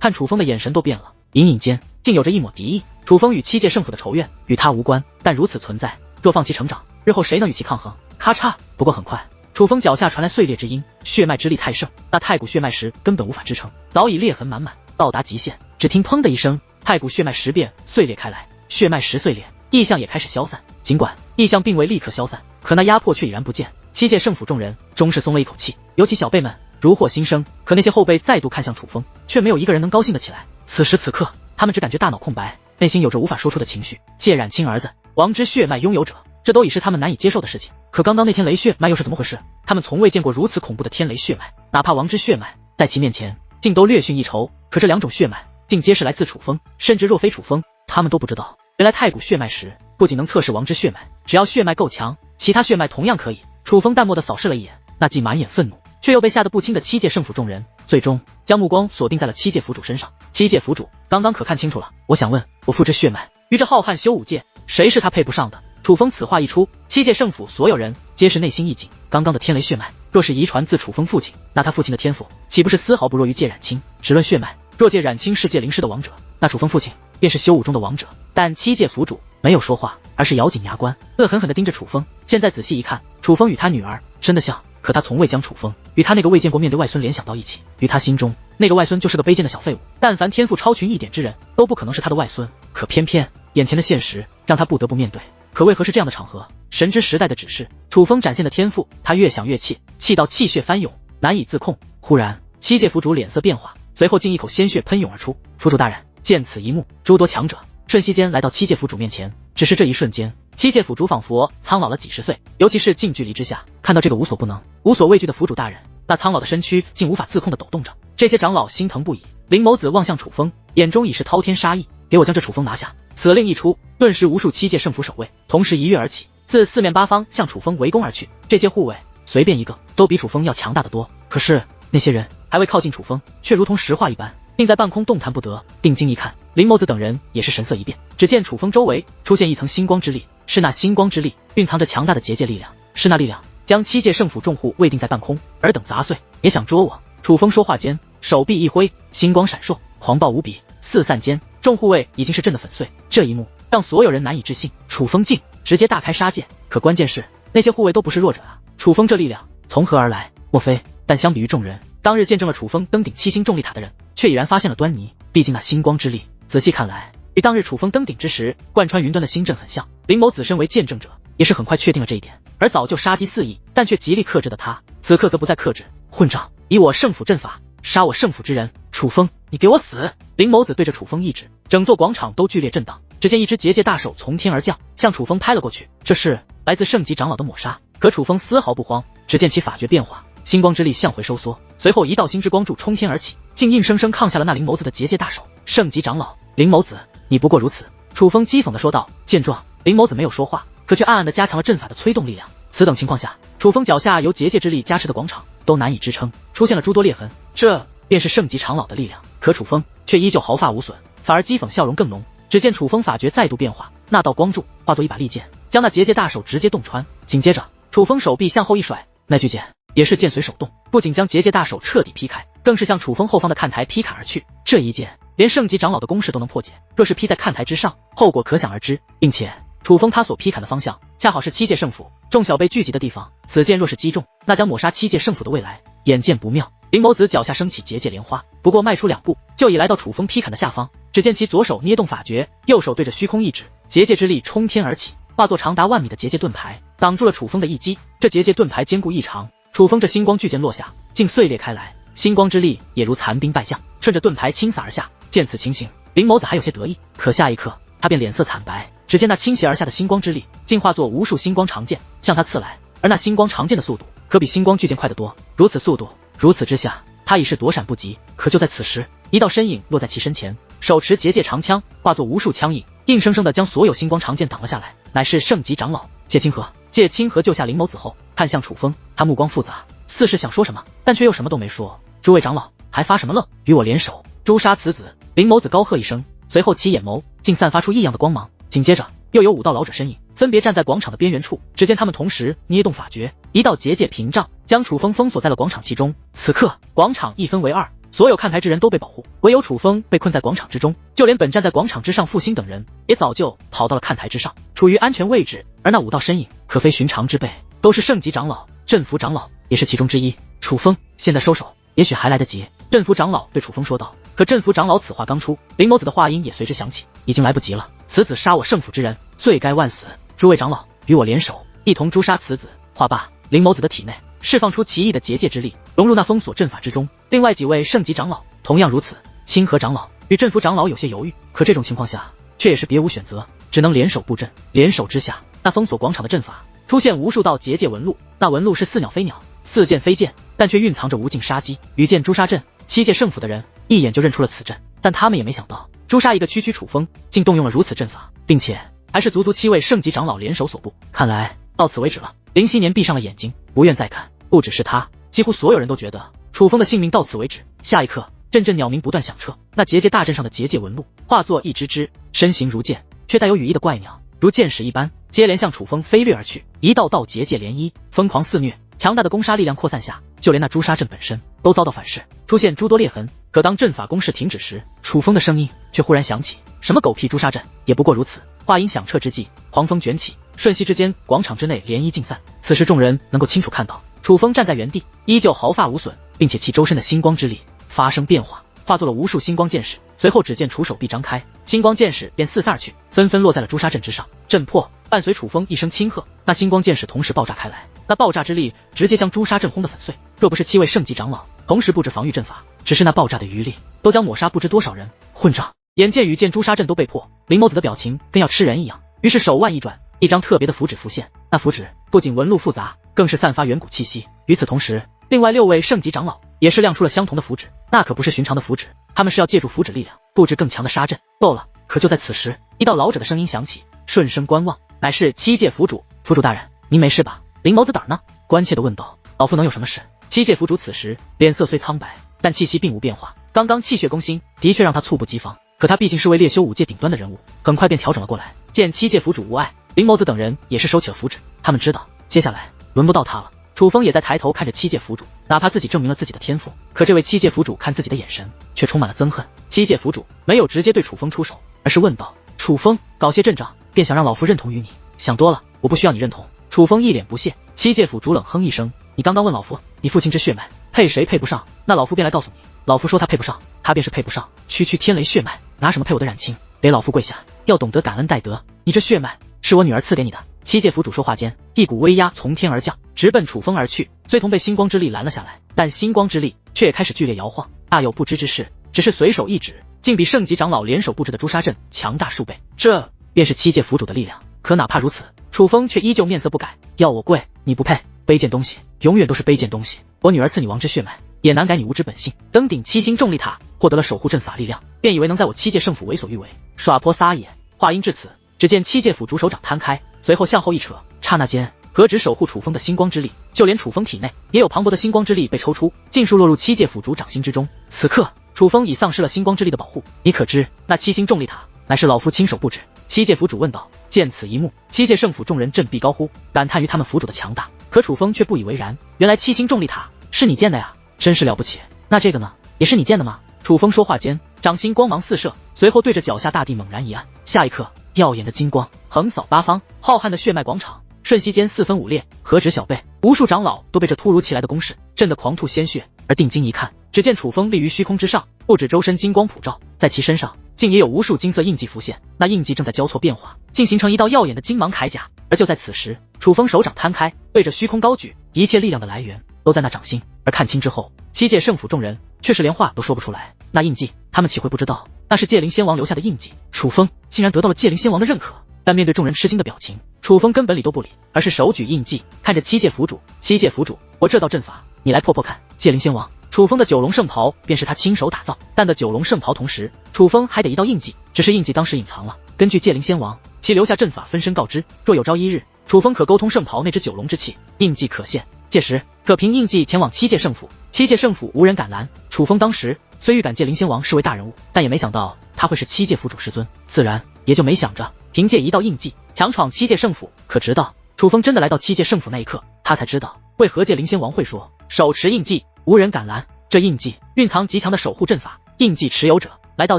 看楚风的眼神都变了，隐隐间竟有着一抹敌意。楚风与七界圣府的仇怨与他无关，但如此存在，若放其成长，日后谁能与其抗衡？咔嚓！不过很快，楚风脚下传来碎裂之音，血脉之力太盛，那太古血脉石根本无法支撑，早已裂痕满满，到达极限。只听砰的一声，太古血脉石便碎裂开来，血脉石碎裂，异象也开始消散。尽管异象并未立刻消散，可那压迫却已然不见。七界圣府众人终是松了一口气，尤其小辈们如获新生。可那些后辈再度看向楚风，却没有一个人能高兴得起来。此时此刻，他们只感觉大脑空白，内心有着无法说出的情绪。借冉清儿子，王之血脉拥有者，这都已是他们难以接受的事情。可刚刚那天雷血脉又是怎么回事？他们从未见过如此恐怖的天雷血脉，哪怕王之血脉在其面前竟都略逊一筹。可这两种血脉竟皆是来自楚风，甚至若非楚风，他们都不知道，原来太古血脉石不仅能测试王之血脉，只要血脉够强，其他血脉同样可以。楚风淡漠地扫视了一眼那既满眼愤怒却又被吓得不轻的七界圣府众人，最终将目光锁定在了七界府主身上。七界府主，刚刚可看清楚了？我想问，我父之血脉与这浩瀚修武界，谁是他配不上的？楚楚风此话一出，七界圣府所有人皆是内心一紧。刚刚的天雷血脉，若是遗传自楚风父亲，那他父亲的天赋岂不是丝毫不弱于界冉青？只论血脉，若界冉青是界灵师的王者，那楚风父亲便是修武中的王者。但七界府主没有说话，而是咬紧牙关，恶狠狠地盯着楚风。现在仔细一看，楚风与他女儿真的像，可他从未将楚风与他那个未见过面对外孙联想到一起。于他心中，那个外孙就是个卑贱的小废物，但凡天赋超群一点之人，都不可能是他的外孙。可偏偏眼前的现实让他不得不面对。可为何是这样的场合？神之时代的指示，楚风展现的天赋，他越想越气，气到气血翻涌，难以自控。忽然，七界府主脸色变化，随后竟一口鲜血喷涌而出。府主大人，见此一幕，诸多强者瞬息间来到七界府主面前。只是这一瞬间，七界府主仿佛苍老了几十岁，尤其是近距离之下，看到这个无所不能、无所畏惧的府主大人，那苍老的身躯竟无法自控的抖动着。这些长老心疼不已。林某子望向楚风，眼中已是滔天杀意，给我将这楚风拿下！此令一出，顿时无数七界圣府守卫同时一跃而起，自四面八方向楚风围攻而去。这些护卫随便一个都比楚风要强大得多，可是那些人还未靠近楚风，却如同石化一般定在半空动弹不得。定睛一看，林某子等人也是神色一变，只见楚风周围出现一层星光之力，是那星光之力蕴藏着强大的结界力量，是那力量将七界圣府众护卫定在半空，尔等杂碎也想捉我？楚风说话间，手臂一挥，星光闪烁，狂暴无比，四散间众护卫已经是震得粉碎。这一幕让所有人难以置信，楚风竟直接大开杀戒。可关键是那些护卫都不是弱者啊，楚风这力量从何而来？莫非？但相比于众人，当日见证了楚风登顶七星重力塔的人却已然发现了端倪。毕竟那星光之力仔细看来与当日楚风登顶之时贯穿云端的星阵很像。林某子身为见证者，也是很快确定了这一点。而早就杀机四溢但却极力克制的他，此刻则不再克制。混账，以我圣府阵法杀我圣府之人！楚风，你给我死！林某子对着楚风一指，整座广场都剧烈震荡。只见一只结界大手从天而降，向楚风拍了过去。这是来自圣级长老的抹杀。可楚风丝毫不慌，只见其法诀变化，星光之力向回收缩，随后一道星之光柱冲天而起，竟硬生生抗下了那林某子的结界大手。圣级长老林某子，你不过如此！楚风讥讽地说道。见状，林某子没有说话，可却暗暗地加强了阵法的催动力量。此等情况下，楚风脚下由结界之力加持的广场都难以支撑，出现了诸多裂痕，这便是圣级长老的力量。可楚风却依旧毫发无损，反而讥讽笑容更浓。只见楚风法诀再度变化，那道光柱化作一把利剑，将那结界大手直接洞穿。紧接着，楚风手臂向后一甩，那巨剑也是剑随手动，不仅将结界大手彻底劈开，更是向楚风后方的看台劈砍而去。这一剑连圣级长老的攻势都能破解，若是劈在看台之上，后果可想而知。并且楚风他所劈砍的方向恰好是七界圣府众小辈聚集的地方，此剑若是击中，那将抹杀七界圣府的未来。眼见不妙，林某子脚下升起结界莲花，不过迈出2步，就已来到楚风劈砍的下方。只见其左手捏动法诀，右手对着虚空一指，结界之力冲天而起，化作长达万米的结界盾牌，挡住了楚风的一击。这结界盾牌坚固异常，楚风这星光巨剑落下，竟碎裂开来，星光之力也如残冰败将，顺着盾牌倾洒而下。见此情形，林某子还有些得意，可下一刻他便脸色惨白。只见那倾泻而下的星光之力，竟化作无数星光长剑向他刺来，而那星光长剑的速度可比星光巨剑快得多。如此速度，如此之下，他已是躲闪不及。可就在此时，一道身影落在其身前，手持结界长枪，化作无数枪影，硬生生的将所有星光长剑挡了下来，乃是圣级长老界清河。界清河救下林某子后，看向楚风，他目光复杂，似是想说什么，但却又什么都没说。诸位长老，还发什么愣？与我联手，诛杀此子！林某子高喝一声，随后其眼眸竟散发出异样的光芒。紧接着，又有5道老者身影分别站在广场的边缘处。只见他们同时捏动法诀，一道结界屏障将楚风封锁在了广场其中。此刻，广场一分为2，所有看台之人都被保护，唯有楚风被困在广场之中。就连本站在广场之上复兴等人，也早就跑到了看台之上，处于安全位置。而那5道身影可非寻常之辈，都是圣级长老，镇府长老也是其中之一。楚风，现在收手，也许还来得及。镇府长老对楚风说道。可镇府长老此话刚出，林某子的话音也随之响起，已经来不及了。此子杀我圣府之人，罪该万死。诸位长老，与我联手，一同诛杀此子。话罢，林某子的体内释放出奇异的结界之力，融入那封锁阵法之中。另外几位圣级长老同样如此。清河长老与镇府长老有些犹豫，可这种情况下却也是别无选择，只能联手布阵。联手之下，那封锁广场的阵法出现无数道结界纹路，那纹路是似鸟非鸟，似剑非剑，但却蕴藏着无尽杀机。羽箭诛杀阵，七界圣府的人一眼就认出了此阵，但他们也没想到，诛杀一个区区楚风，竟动用了如此阵法，并且还是足足7位圣级长老联手所布。看来到此为止了。林希年闭上了眼睛，不愿再看。不只是他，几乎所有人都觉得楚风的性命到此为止。下一刻，阵阵鸟鸣不断响彻，那结界大阵上的结界纹路化作一只只身形如剑却带有羽翼的怪鸟，如箭矢一般接连向楚风飞掠而去，一道道结界涟漪疯狂肆虐，强大的攻杀力量扩散下，就连那诛杀阵本身都遭到反噬，出现诸多裂痕。可当阵法攻势停止时，楚风的声音却忽然响起：“什么狗屁诛杀阵，也不过如此。”话音响彻之际，狂风卷起，瞬息之间，广场之内涟漪尽散。此时众人能够清楚看到，楚风站在原地，依旧毫发无损，并且其周身的星光之力发生变化，化作了无数星光剑士。随后只见楚手臂张开，星光剑士便四散而去，纷纷落在了诛杀阵之上。阵破，伴随楚风一声轻喝，那星光剑士同时爆炸开来，那爆炸之力直接将诛杀阵轰得粉碎。若不是7位圣级长老同时布置防御阵法，只是那爆炸的余力都将抹杀不知多少人。混账！眼见诛杀阵都被破，林某子的表情跟要吃人一样，于是手腕一转，一张特别的符纸浮现。那符纸不仅纹路复杂，更是散发远古气息。与此同时，另外6位圣级长老也是亮出了相同的符纸，那可不是寻常的符纸，他们是要借助符纸力量布置更强的杀阵。够了！可就在此时，一道老者的声音响起，顺声观望，乃是七界府主。府主大人，您没事吧？林某子胆儿呢？关切地问道。老夫能有什么事？七界府主此时脸色虽苍白，但气息并无变化。刚刚气血攻心的确让他猝不及防，可他毕竟是位烈修5界顶端的人物，很快便调整了过来。见七界府主无碍，林某子等人也是收起了符纸，他们知道接下来轮不到他了。楚风也在抬头看着七界府主，哪怕自己证明了自己的天赋，可这位七界府主看自己的眼神却充满了憎恨。七界府主没有直接对楚风出手，而是问道：“楚风，搞些阵仗，便想让老夫认同于你？想多了，我不需要你认同。”楚风一脸不屑。七界府主冷哼一声：“你刚刚问老夫，你父亲之血脉配谁配不上？那老夫便来告诉你，老夫说他配不上，他便是配不上。区区天雷血脉，拿什么配我的冉青？给老夫跪下，要懂得感恩戴德。你这血脉是我女儿赐给你的。”七界府主说话间，一股威压从天而降，直奔楚风而去。随同被星光之力拦了下来，但星光之力却也开始剧烈摇晃。大有不知之事，只是随手一指，竟比圣级长老联手布置的诛杀阵强大数倍。这便是七界府主的力量。可哪怕如此，楚风却依旧面色不改，要我跪，你不配。卑贱东西，永远都是卑贱东西。我女儿赐你王之血脉，也难改你无知本性。登顶七星重力塔，获得了守护阵法力量，便以为能在我七界圣府为所欲为，耍泼撒野。话音至此，只见七界府主手掌摊开，随后向后一扯，刹那间何止守护楚风的星光之力，就连楚风体内也有磅礴的星光之力被抽出，尽数落入七界府主掌心之中。此刻楚风已丧失了星光之力的保护，你可知那七星重力塔乃是老夫亲手布置？七界府主问道。见此一幕，七界圣府众人振臂高呼，感叹于他们府主的强大。可楚风却不以为然，原来七星重力塔是你建的呀，真是了不起。那这个呢，也是你建的吗？楚风说话间，掌心光芒四射，随后对着脚下大地猛然一按，下一刻，耀眼的金光横扫八方，浩瀚的血脉广场瞬息间四分五裂，何止小辈，无数长老都被这突如其来的攻势震得狂吐鲜血。而定睛一看，只见楚风立于虚空之上，不止周身金光普照，在其身上竟也有无数金色印记浮现，那印记正在交错变化，竟形成一道耀眼的金芒铠甲。而就在此时，楚风手掌摊开，对着虚空高举，一切力量的来源都在那掌心。而看清之后，七界圣府众人却是连话都说不出来。那印记，他们岂会不知道？那是界灵仙王留下的印记。楚风竟然得到了界灵仙王的认可。但面对众人吃惊的表情，楚风根本理都不理，而是手举印记，看着七界府主。七界府主，我这道阵法，你来破破看。界灵仙王楚风的九龙圣袍便是他亲手打造，但的九龙圣袍同时，楚风还得一道印记，只是印记当时隐藏了。根据界灵仙王其留下阵法分身告知，若有朝一日楚风可沟通圣袍内之九龙之气，印记可现，届时可凭印记前往七界圣府，七界圣府无人敢拦。楚风当时虽预感界灵仙王是位大人物，但也没想到他会是七界府主师尊，自然也就没想着凭借一道印记强闯七界圣府。可直到楚风真的来到七界圣府那一刻，他才知道为何界灵仙王会说手持印记无人敢拦。这印记蕴藏极强的守护阵法，印记持有者来到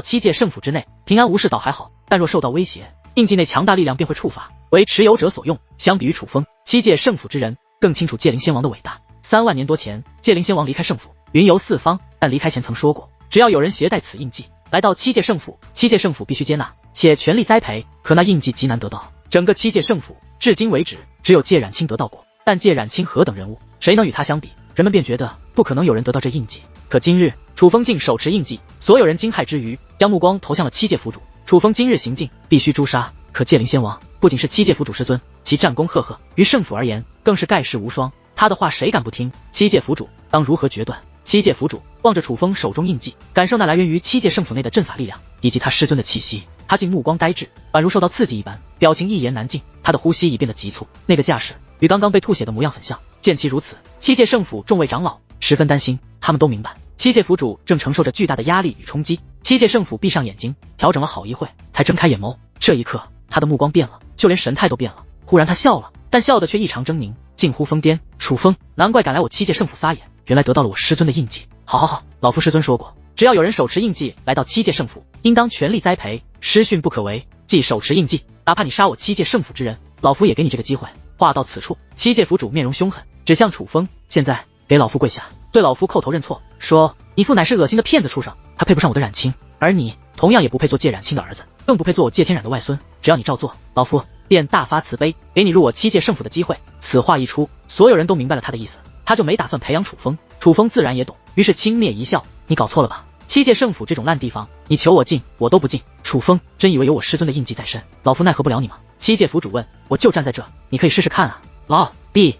七界圣府之内，平安无事倒还好，但若受到威胁，印记内强大力量便会触发，为持有者所用。相比于楚风，七界圣府之人更清楚界灵仙王的伟大。3万年多前，界灵仙王离开圣府，云游四方，但离开前曾说过，只要有人携带此印记来到七界圣府，七界圣府必须接纳且全力栽培。可那印记极难得到，整个七界圣府至今为止只有界冉青得到过，但界冉青何等人物，谁能与他相比？人们便觉得不可能有人得到这印记。可今日楚风竟手持印记，所有人惊骇之余，将目光投向了七界府主。楚风今日行径必须诛杀。可界灵仙王不仅是七界府主师尊，其战功赫赫，于圣府而言更是盖世无双。他的话谁敢不听？七界府主当如何决断？七界府主望着楚风手中印记，感受那来源于七界圣府内的阵法力量，以及他师尊的气息，他竟目光呆滞，宛如受到刺激一般，表情一言难尽。他的呼吸已变得急促，那个架势与刚刚被吐血的模样很像。见其如此，七界圣府众位长老十分担心，他们都明白七界府主正承受着巨大的压力与冲击。七界圣府闭上眼睛，调整了好一会，才睁开眼眸。这一刻，他的目光变了，就连神态都变了。忽然他笑了，但笑的却异常狰狞，近乎疯癫。楚风，难怪敢来我七界圣府撒野，原来得到了我师尊的印记。好，老夫师尊说过，只要有人手持印记来到七界圣府，应当全力栽培，师训不可违。既手持印记，哪怕你杀我七界圣府之人，老夫也给你这个机会。话到此处，七界府主面容凶狠，指向楚风，现在给老夫跪下，对老夫叩头认错，说你父乃是恶心的骗子畜生，他配不上我的染青，而你同样也不配做界染青的儿子，更不配做我界天染的外孙。只要你照做，老夫便大发慈悲，给你入我七界圣府的机会。此话一出，所有人都明白了他的意思，他就没打算培养楚风。楚风自然也懂，于是轻蔑一笑，你搞错了吧？七界圣府这种烂地方，你求我进，我都不进。楚风，真以为有我师尊的印记在身，老夫奈何不了你吗？七界府主问，我就站在这，你可以试试看啊。老毕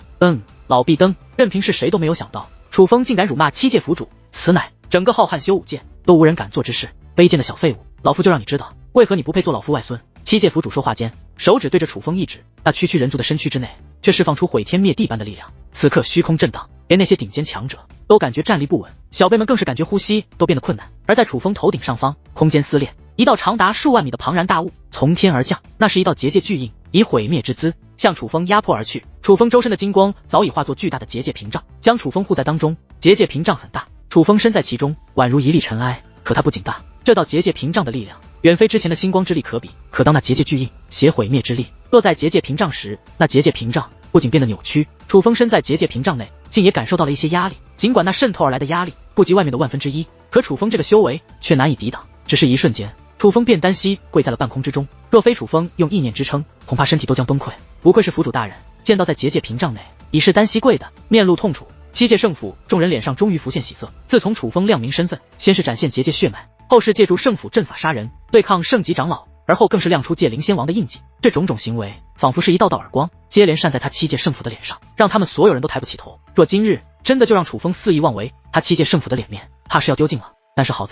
登，任凭是谁都没有想到，楚风竟敢辱骂七界府主，此乃整个浩瀚修武界都无人敢做之事。卑贱的小废物，老夫就让你知道，为何你不配做老夫外孙。七界府主说话间，手指对着楚风一指，那区区人族的身躯之内，却释放出毁天灭地般的力量。此刻虚空震荡，连那些顶尖强者都感觉站立不稳，小辈们更是感觉呼吸都变得困难。而在楚风头顶上方，空间撕裂，一道长达数万米的庞然大物从天而降，那是一道结界巨印，以毁灭之姿向楚风压迫而去。楚风周身的金光早已化作巨大的结界屏障，将楚风护在当中。结界屏障很大，楚风身在其中，宛如一粒尘埃。可它不仅大，这道结界屏障的力量远非之前的星光之力可比。可当那结界巨印携毁灭之力落在结界屏障时，那结界屏障不仅变得扭曲，楚风身在结界屏障内，竟也感受到了一些压力。尽管那渗透而来的压力不及外面的1/1000，可楚风这个修为却难以抵挡。只是一瞬间，楚风便单膝跪在了半空之中，若非楚风用意念支撑，恐怕身体都将崩溃。不愧是府主大人，见到在结界屏障内已是单膝跪的，面露痛楚。七界圣府众人脸上终于浮现喜色。自从楚风亮明身份，先是展现结界血脉，后是借助圣府阵法杀人，对抗圣级长老，而后更是亮出界灵仙王的印记。这种种行为，仿佛是一道道耳光，接连扇在他七界圣府的脸上，让他们所有人都抬不起头。若今日真的就让楚风肆意妄为，他七界圣府的脸面，怕是要丢尽了。但是好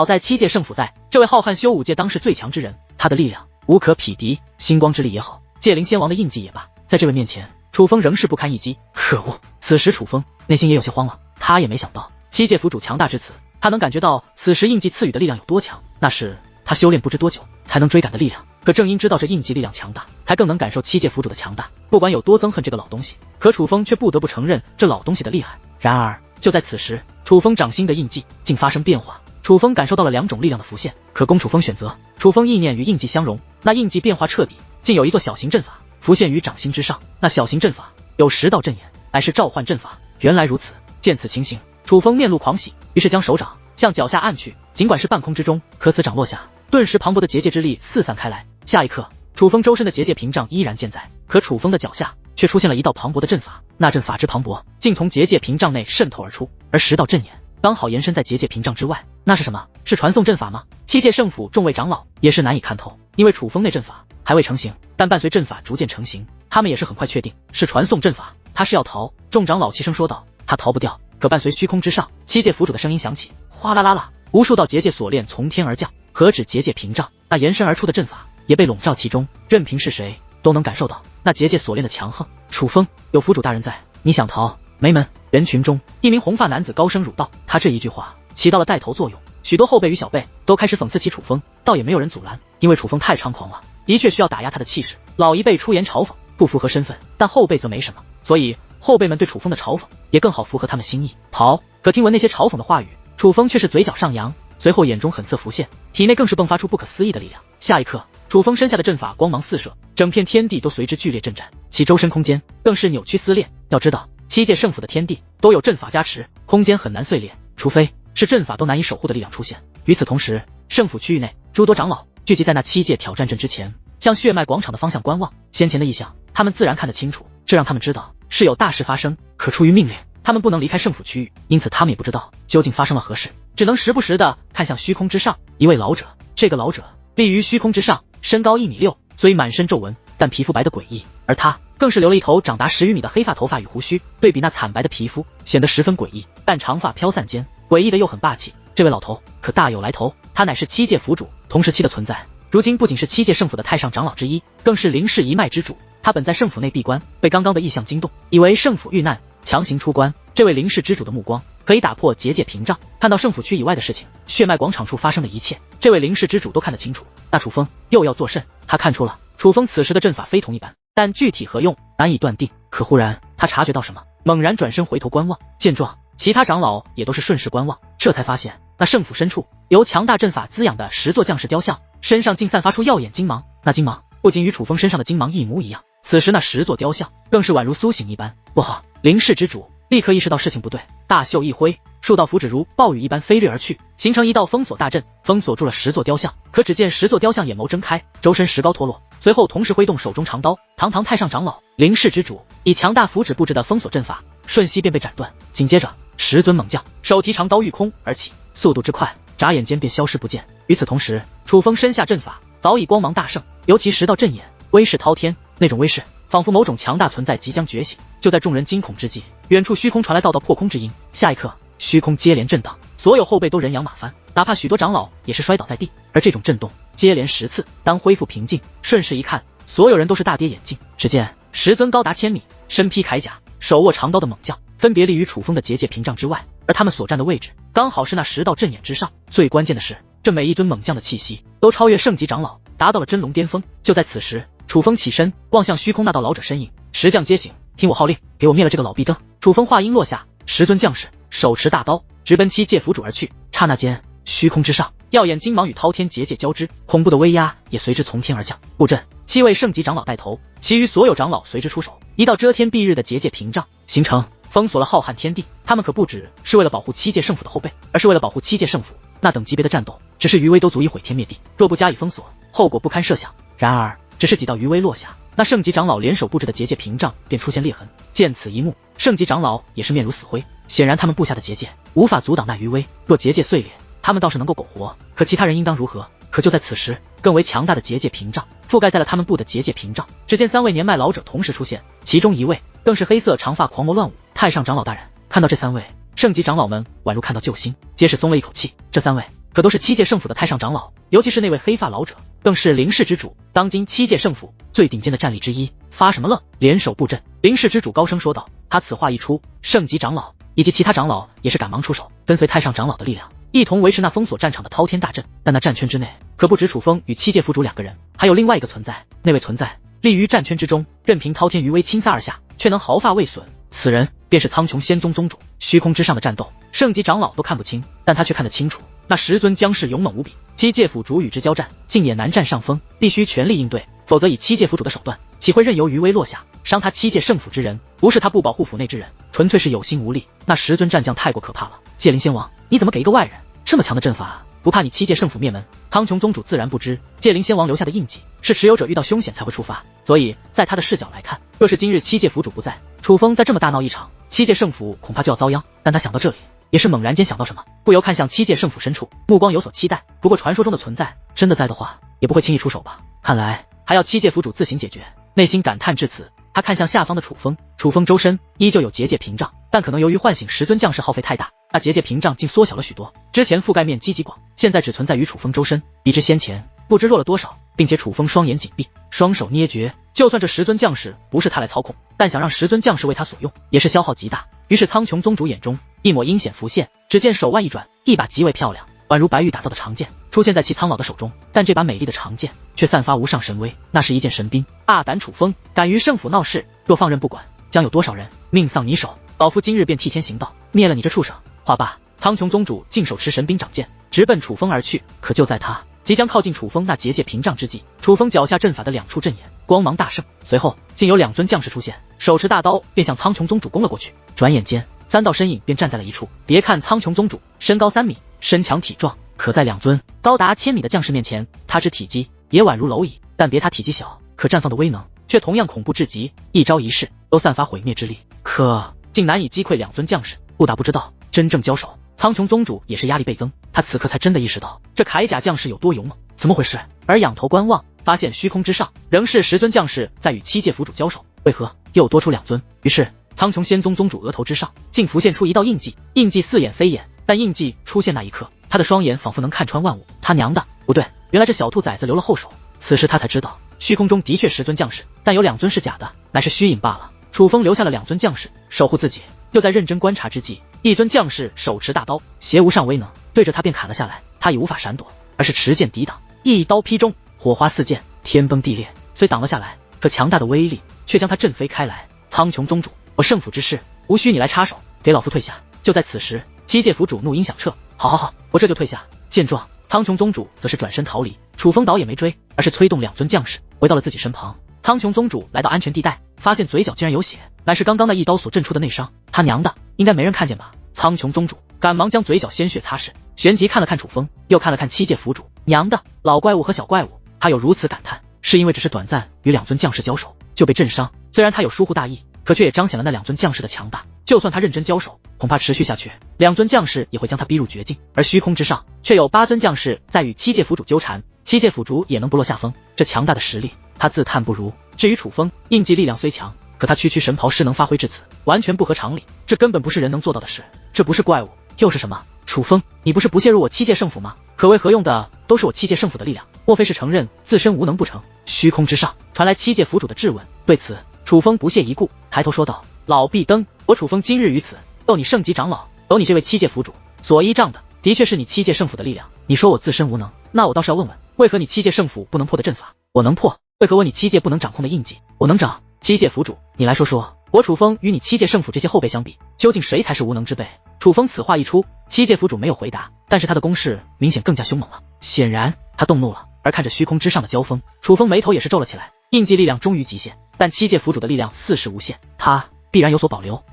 在七界圣府在，这位浩瀚修武界当世最强之人，他的力量无可匹敌，星光之力也好，界灵仙王的印记也罢，在这位面前，楚风仍是不堪一击。可恶！此时楚风内心也有些慌了，他也没想到七界府主强大至此，他能感觉到此时印记赐予的力量有多强，那是他修炼不知多久才能追赶的力量。可正因知道这印记力量强大，才更能感受七界府主的强大。不管有多憎恨这个老东西，可楚风却不得不承认这老东西的厉害。然而就在此时，楚风掌心的印记竟发生变化，楚风感受到了两种力量的浮现，可供楚风选择。楚风意念与印记相融，那印记变化彻底，竟有一座小型阵法浮现于掌心之上。那小型阵法有10道阵眼，乃是召唤阵法。原来如此，见此情形，楚风面露狂喜，于是将手掌向脚下按去。尽管是半空之中，可此掌落下，顿时磅礴的结界之力四散开来。下一刻，楚风周身的结界屏障依然健在，可楚风的脚下却出现了一道磅礴的阵法。那阵法之磅礴，竟从结界屏障内渗透而出，而10道阵眼刚好延伸在结界屏障之外。那是什么？是传送阵法吗？七界圣府众位长老也是难以看透，因为楚风那阵法还未成型，但伴随阵法逐渐成型，他们也是很快确定是传送阵法。他是要逃。众长老齐声说道，他逃不掉。可伴随虚空之上，七界府主的声音响起，哗啦啦啦，无数道结界锁链从天而降，何止结界屏障，那延伸而出的阵法也被笼罩其中，任凭是谁都能感受到那结界锁链的强横。楚风，有府主大人在，你想逃没门。人群中，一名红发男子高声辱道，他这一句话起到了带头作用，许多后辈与小辈都开始讽刺起楚风，倒也没有人阻拦，因为楚风太猖狂了，的确需要打压他的气势。老一辈出言嘲讽，不符合身份，但后辈则没什么，所以后辈们对楚风的嘲讽也更好符合他们心意。逃！可听闻那些嘲讽的话语，楚风却是嘴角上扬，随后眼中狠色浮现，体内更是迸发出不可思议的力量。下一刻，楚风身下的阵法光芒四射，整片天地都随之剧烈震颤，其周身空间更是扭曲撕裂。要知道，七界圣府的天地都有阵法加持，空间很难碎裂，除非是阵法都难以守护的力量出现。与此同时，圣府区域内诸多长老聚集在那七界挑战阵之前，向血脉广场的方向观望。先前的异象，他们自然看得清楚，这让他们知道是有大事发生。可出于命令，他们不能离开圣府区域，因此他们也不知道究竟发生了何事，只能时不时地看向虚空之上。一位老者，这个老者立于虚空之上，身高1.6米，虽满身皱纹，但皮肤白得诡异，而他更是留了一头长达10余米的黑发头发与胡须，对比那惨白的皮肤，显得十分诡异。但长发飘散间，诡异的又很霸气。这位老头可大有来头，他乃是七界府主，同时期的存在，如今不仅是七界圣府的太上长老之一，更是灵氏一脉之主。他本在圣府内闭关，被刚刚的异象惊动，以为圣府遇难，强行出关。这位灵氏之主的目光可以打破结界屏障，看到圣府区以外的事情，血脉广场处发生的一切，这位灵氏之主都看得清楚。那楚风又要作甚？他看出了楚风此时的阵法非同一般，但具体何用难以断定。可忽然他察觉到什么，猛然转身回头观望，见状，其他长老也都是顺势观望，这才发现那圣府深处由强大阵法滋养的10座将士雕像，身上竟散发出耀眼金芒，那金芒不仅与楚风身上的金芒一模一样，此时那10座雕像更是宛如苏醒一般。不好！灵氏之主立刻意识到事情不对，大袖一挥，数道符纸如暴雨一般飞掠而去，形成一道封锁大阵，封锁住了10座雕像。可只见10座雕像眼眸睁开，周身石膏脱落，随后同时挥动手中长刀。堂堂太上长老灵氏之主以强大符纸布置的封锁阵法，瞬息便被斩断。紧接着10尊猛将手提长刀御空而起，速度之快，眨眼间便消失不见。与此同时，楚风身下阵法早已光芒大盛，尤其10道阵眼威势滔天，那种威势仿佛某种强大存在即将觉醒。就在众人惊恐之际，远处虚空传来道道破空之音，下一刻虚空接连震荡，所有后辈都人仰马翻，哪怕许多长老也是摔倒在地。而这种震动接连10次，当恢复平静，顺势一看，所有人都是大跌眼镜。只见10尊高达1000米，身披铠甲，手握长刀的猛将分别立于楚风的结界屏障之外，而他们所站的位置刚好是那10道阵眼之上。最关键的是，这每一尊猛将的气息都超越圣级长老，达到了真龙巅峰。就在此时，楚风起身望向虚空那道老者身影，10将皆醒，听我号令，给我灭了这个老逼灯。楚风话音落下，10尊将士手持大刀直奔七界府主而去。刹那间，虚空之上耀眼金芒与滔天结界交织，恐怖的威压也随之从天而降。布阵7位圣级长老带头，其余所有长老随之出手，一道遮天蔽日的结界屏障形成，封锁了浩瀚天地。他们可不只是为了保护7界圣府的后辈，而是为了保护7界圣府。那等级别的战斗，只是余威都足以毁天灭地，若不加以封锁，后果不堪设想。然而只是几道余威落下，那圣级长老联手布置的结界屏障便出现裂痕。见此一幕，圣级长老也是面如死灰，显然他们布下的结界无法阻挡那余威，若结界碎裂，他们倒是能够苟活，可其他人应当如何？可就在此时，更为强大的结界屏障覆盖在了他们布的结界屏障。只见3位年迈老者同时出现，其中一位更是黑色长发狂魔乱舞。太上长老大人看到这3位圣级长老们，宛如看到救星，皆是松了一口气。这3位可都是7界圣府的太上长老，尤其是那位黑发老者，更是灵氏之主，当今7界圣府最顶尖的战力之一。发什么愣？联手布阵！灵氏之主高声说道。他此话一出，圣级长老以及其他长老也是赶忙出手，跟随太上长老的力量，一同维持那封锁战场的滔天大阵。但那战圈之内可不止楚风与7界府主2个人，还有另外一个存在。那位存在立于战圈之中，任凭滔天余威倾洒而下，却能毫发未损。此人便是苍穹仙宗宗主。虚空之上的战斗，圣级长老都看不清，但他却看得清楚。那10尊将士勇猛无比，7界府主与之交战，竟也难占上风，必须全力应对，否则以7界府主的手段，岂会任由余威落下，伤他7界圣府之人？不是他不保护府内之人，纯粹是有心无力。那10尊战将太过可怕了。界灵仙王，你怎么给一个外人这么强的阵法？不怕你7界圣府灭门？苍穹宗主自然不知，界灵仙王留下的印记是持有者遇到凶险才会触发，所以在他的视角来看，若是今日7界府主不在，楚风再这么大闹一场，7界圣府恐怕就要遭殃。但他想到这里，也是猛然间想到什么，不由看向7界圣府深处，目光有所期待。不过传说中的存在真的在的话，也不会轻易出手吧？看来还要7界府主自行解决。内心感叹至此，他看向下方的楚风，楚风周身依旧有结界屏障，但可能由于唤醒10尊将士耗费太大，那结界屏障竟缩小了许多。之前覆盖面积极广，现在只存在于楚风周身，比之先前不知弱了多少。并且楚风双眼紧闭，双手捏诀，就算这10尊将士不是他来操控，但想让10尊将士为他所用，也是消耗极大。于是苍穹宗主眼中一抹阴险浮现，只见手腕一转，一把极为漂亮宛如白玉打造的长剑出现在其苍老的手中。但这把美丽的长剑却散发无上神威，那是一件神兵。大胆楚风，敢于圣府闹事，若放任不管，将有多少人命丧你手？老夫今日便替天行道，灭了你这畜生！话罢，苍穹宗主竟手持神兵长剑，直奔楚风而去。可就在他即将靠近楚风那结界屏障之际，楚风脚下阵法的2处阵眼光芒大盛，随后竟有2尊将士出现，手持大刀便向苍穹宗主攻了过去。转眼间3道身影便站在了一处。别看苍穹宗主身高3米，身强体壮，可在2尊高达1000米的将士面前，他之体积也宛如蝼蚁。但别他体积小，可绽放的威能却同样恐怖至极，一招一式都散发毁灭之力，可竟难以击溃2尊将士。不打不知道，真正交手，苍穹宗主也是压力倍增。他此刻才真的意识到这铠甲将士有多勇猛，怎么回事？而仰头观望，发现虚空之上仍是10尊将士在与7界府主交手，为何又多出2尊？于是苍穹仙宗宗主额头之上竟浮现出一道印记，印记似眼非眼，但印记出现那一刻，他的双眼仿佛能看穿万物。他娘的，不对，原来这小兔崽子留了后手。此时他才知道，虚空中的确10尊将士，但有2尊是假的，乃是虚影罢了。楚风留下了2尊将士守护自己。就在认真观察之际，一尊将士手持大刀，携无上威能，对着他便砍了下来。他已无法闪躲，而是持剑抵挡，一刀劈中，火花四溅，天崩地裂。虽挡了下来，可强大的威力却将他震飞开来。苍穹宗主，我圣府之事无需你来插手，给老夫退下。就在此时，七界府主怒音响彻，好，我这就退下。见状，苍穹宗主则是转身逃离，楚风倒也没追，而是催动2尊将士围到了自己身旁。苍穹宗主来到安全地带，发现嘴角竟然有血，乃是刚刚那一刀所震出的内伤。他娘的，应该没人看见吧？苍穹宗主赶忙将嘴角鲜血擦拭，旋即看了看楚风，又看了看七界府主，娘的，老怪物和小怪物。他有如此感叹，是因为只是短暂与2尊将士交手就被震伤。虽然他有疏忽大意，可却也彰显了那2尊将士的强大。就算他认真交手，恐怕持续下去，2尊将士也会将他逼入绝境。而虚空之上，却有8尊将士在与七界府主纠缠，七界府主也能不落下风。这强大的实力，他自叹不如。至于楚风，印记力量虽强，可他区区神袍师能发挥至此，完全不合常理。这根本不是人能做到的事。这不是怪物，又是什么？楚风，你不是不屑入我七界圣府吗？可为何用的都是我七界圣府的力量？莫非是承认自身无能不成？虚空之上传来七界府主的质问。对此，楚风不屑一顾，抬头说道：老壁灯，我楚风今日于此，斗你圣级长老，斗你这位七界府主，所依仗的的确是你七界圣府的力量。你说我自身无能，那我倒是要问问，为何你七界圣府不能破的阵法，我能破？为何我你七界不能掌控的印记，我能掌？七界府主，你来说说，我楚风与你七界圣府这些后辈相比，究竟谁才是无能之辈？楚风此话一出，七界府主没有回答，但是他的攻势明显更加凶猛了，显然他动怒了。而看着虚空之上的交锋，楚风眉头也是皱了起来。印记力量终于极限，但七界府主的力量似是无限，他必然有所保留。